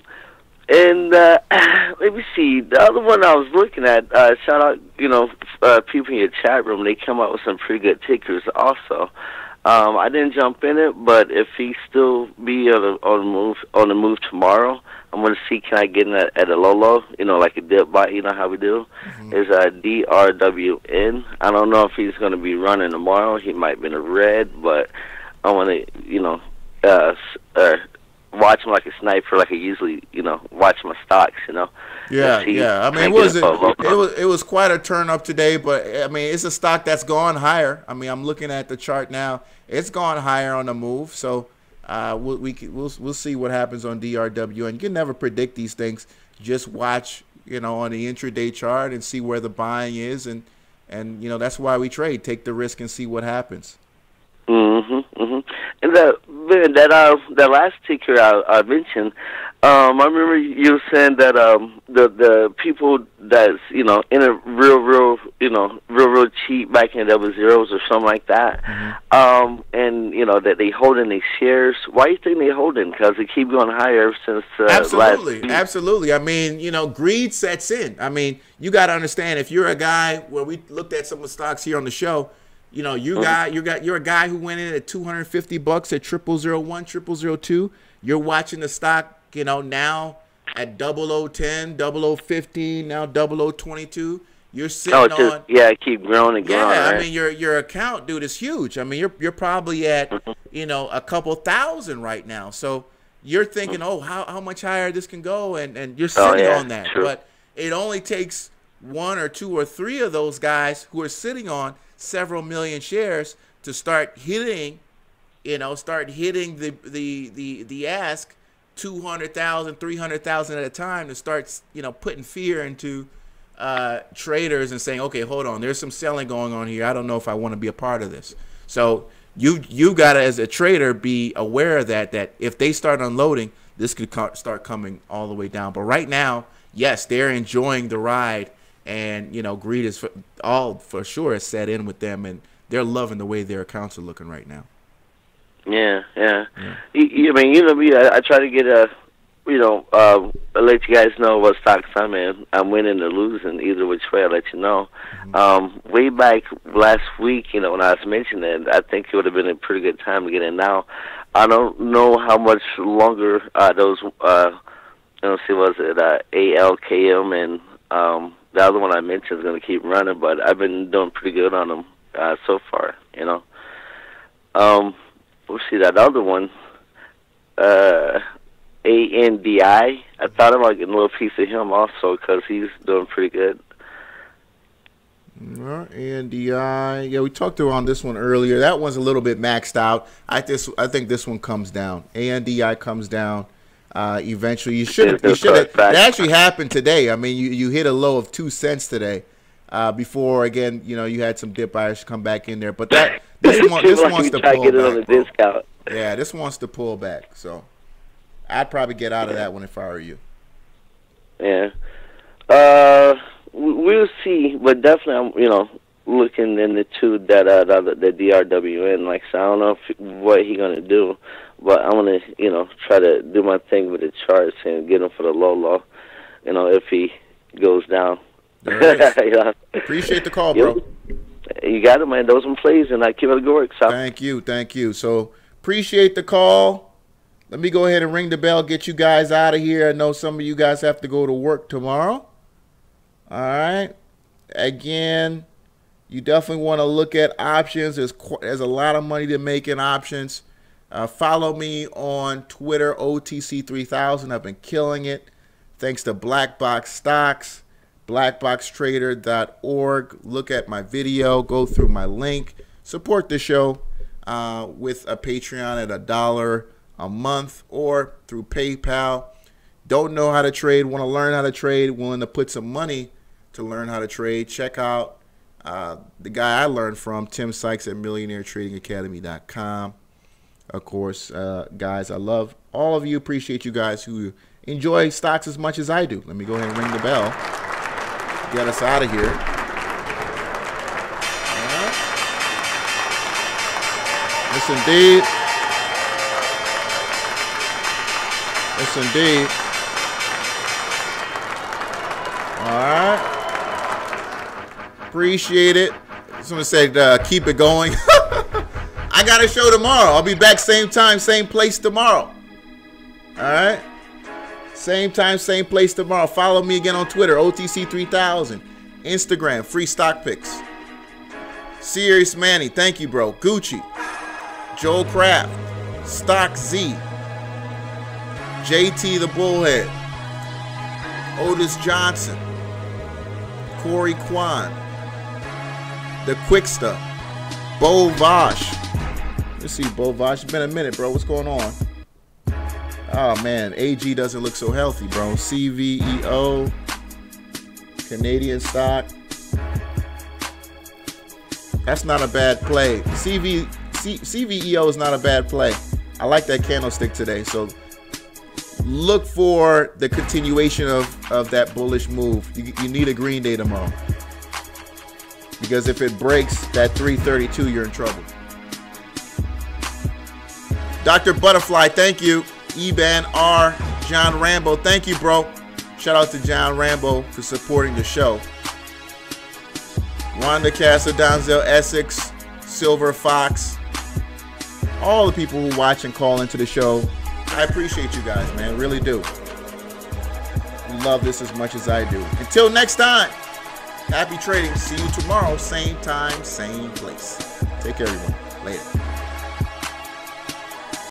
And let me see. The other one I was looking at, shout out, people in your chat room, they come up with some pretty good tickers also. I didn't jump in it, but if he still be on the move tomorrow, I'm going to see can I get in at a low, like a dip buy, how we do. Is DRWN. I don't know if he's going to be running tomorrow. He might be in a red, but I want to, watch him like a sniper, like I usually, watch my stocks, Yeah. I mean, it was quite a turn up today, but I mean, it's a stock that's gone higher. I mean, I'm looking at the chart now; it's gone higher on the move. So we'll see what happens on DRW, and you can never predict these things. Just watch, on the intraday chart and see where the buying is, and that's why we trade. Take the risk and see what happens. And that last ticker I mentioned, I remember you saying that the people that's in a real cheap back in double zeros or something like that, and that they holding these shares. Why do you think they holding? Because they keep going higher since Absolutely. I mean, greed sets in. I mean, you got to understand, if you're a guy where we looked at some of the stocks here on the show. You're a guy who went in at $250 at 0001, 0002. You're watching the stock, now at 0010, 0015, now 0022. You're sitting on. Yeah, keep growing and growing. Yeah, right? I mean your account, dude, is huge. I mean you're probably at a couple thousand right now. So you're thinking, how much higher this can go, and you're sitting on that. True. But it only takes one or two or three of those guys who are sitting on several million shares to start hitting the ask 200,000, 300,000 at a time, to start putting fear into traders and saying, okay, hold on, there's some selling going on here. I don't know if I want to be a part of this. So you got to, as a trader, be aware of that if they start unloading, this could start coming all the way down. But right now, yes, they're enjoying the ride. And, greed is for sure is set in with them, and they're loving the way their accounts are looking right now. Yeah. I mean, me, I try to get I let you guys know what stocks I'm in. I'm winning or losing either which way. I let you know. Way back last week, when I was mentioning it, I think it would have been a pretty good time to get in now. I don't know how much longer those, was it ALKM and the other one I mentioned is going to keep running, but I've been doing pretty good on them so far, We'll see that other one, ANDI. I thought about getting a little piece of him also because he's doing pretty good. ANDI. Yeah, we talked on this one earlier. That one's a little bit maxed out. I think this one comes down. ANDI comes down. Eventually, you should have. It actually happened today. I mean, you hit a low of 2 cents today. Before again, you had some dip buyers come back in there, but this wants to pull back. Yeah, this wants to pull back. So I'd probably get out of that one if I were you. Yeah. We'll see, but definitely, I'm looking into that the DRWN. Like, so I don't know what he's gonna do. But I'm going to, try to do my thing with the charts and get him for the low, if he goes down. Right. Appreciate the call, bro. You You got it, man. Those some plays, and I keep it going. So. Thank you. So appreciate the call. Let me go ahead and ring the bell, get you guys out of here. I know some of you guys have to go to work tomorrow. All right. Again, you definitely want to look at options. There's a lot of money to make in options. Follow me on Twitter, OTC3000. I've been killing it. Thanks to Black Box Stocks, blackboxtrader.org. Look at my video. Go through my link. Support the show with a Patreon at $1 a month or through PayPal. Don't know how to trade, want to learn how to trade, willing to put some money to learn how to trade. Check out the guy I learned from, Tim Sykes at MillionaireTradingAcademy.com. Of course, guys, I love all of you. Appreciate you guys who enjoy stocks as much as I do. Let me go ahead and ring the bell. Get us out of here. Yes, indeed. Yes, indeed. All right. Appreciate it. Someone said keep it going. I got a show tomorrow. I'll be back same time, same place tomorrow. All right. Same time, same place tomorrow. Follow me again on Twitter, OTC3000. Instagram, Free Stock Picks. Serious Manny, thank you, bro. Gucci. Joel Kraft. Stock Z. JT the Bullhead. Otis Johnson. Corey Kwan. The Quick Stuff. Bo Vosh. Let's see, Bo Vosh. It's been a minute, bro. What's going on? Oh, man. AG doesn't look so healthy, bro. CVEO. Canadian stock. That's not a bad play. CVEO is not a bad play. I like that candlestick today. So look for the continuation of that bullish move. You need a green day tomorrow. Because if it breaks that 332, you're in trouble. Dr. Butterfly, thank you. Eban R. John Rambo, thank you, bro. Shout out to John Rambo for supporting the show. Wanda Castle, Donzel Essex, Silver Fox, all the people who watch and call into the show. I appreciate you guys, man. Really do. You love this as much as I do. Until next time, happy trading. See you tomorrow, same time, same place. Take care, everyone. Later.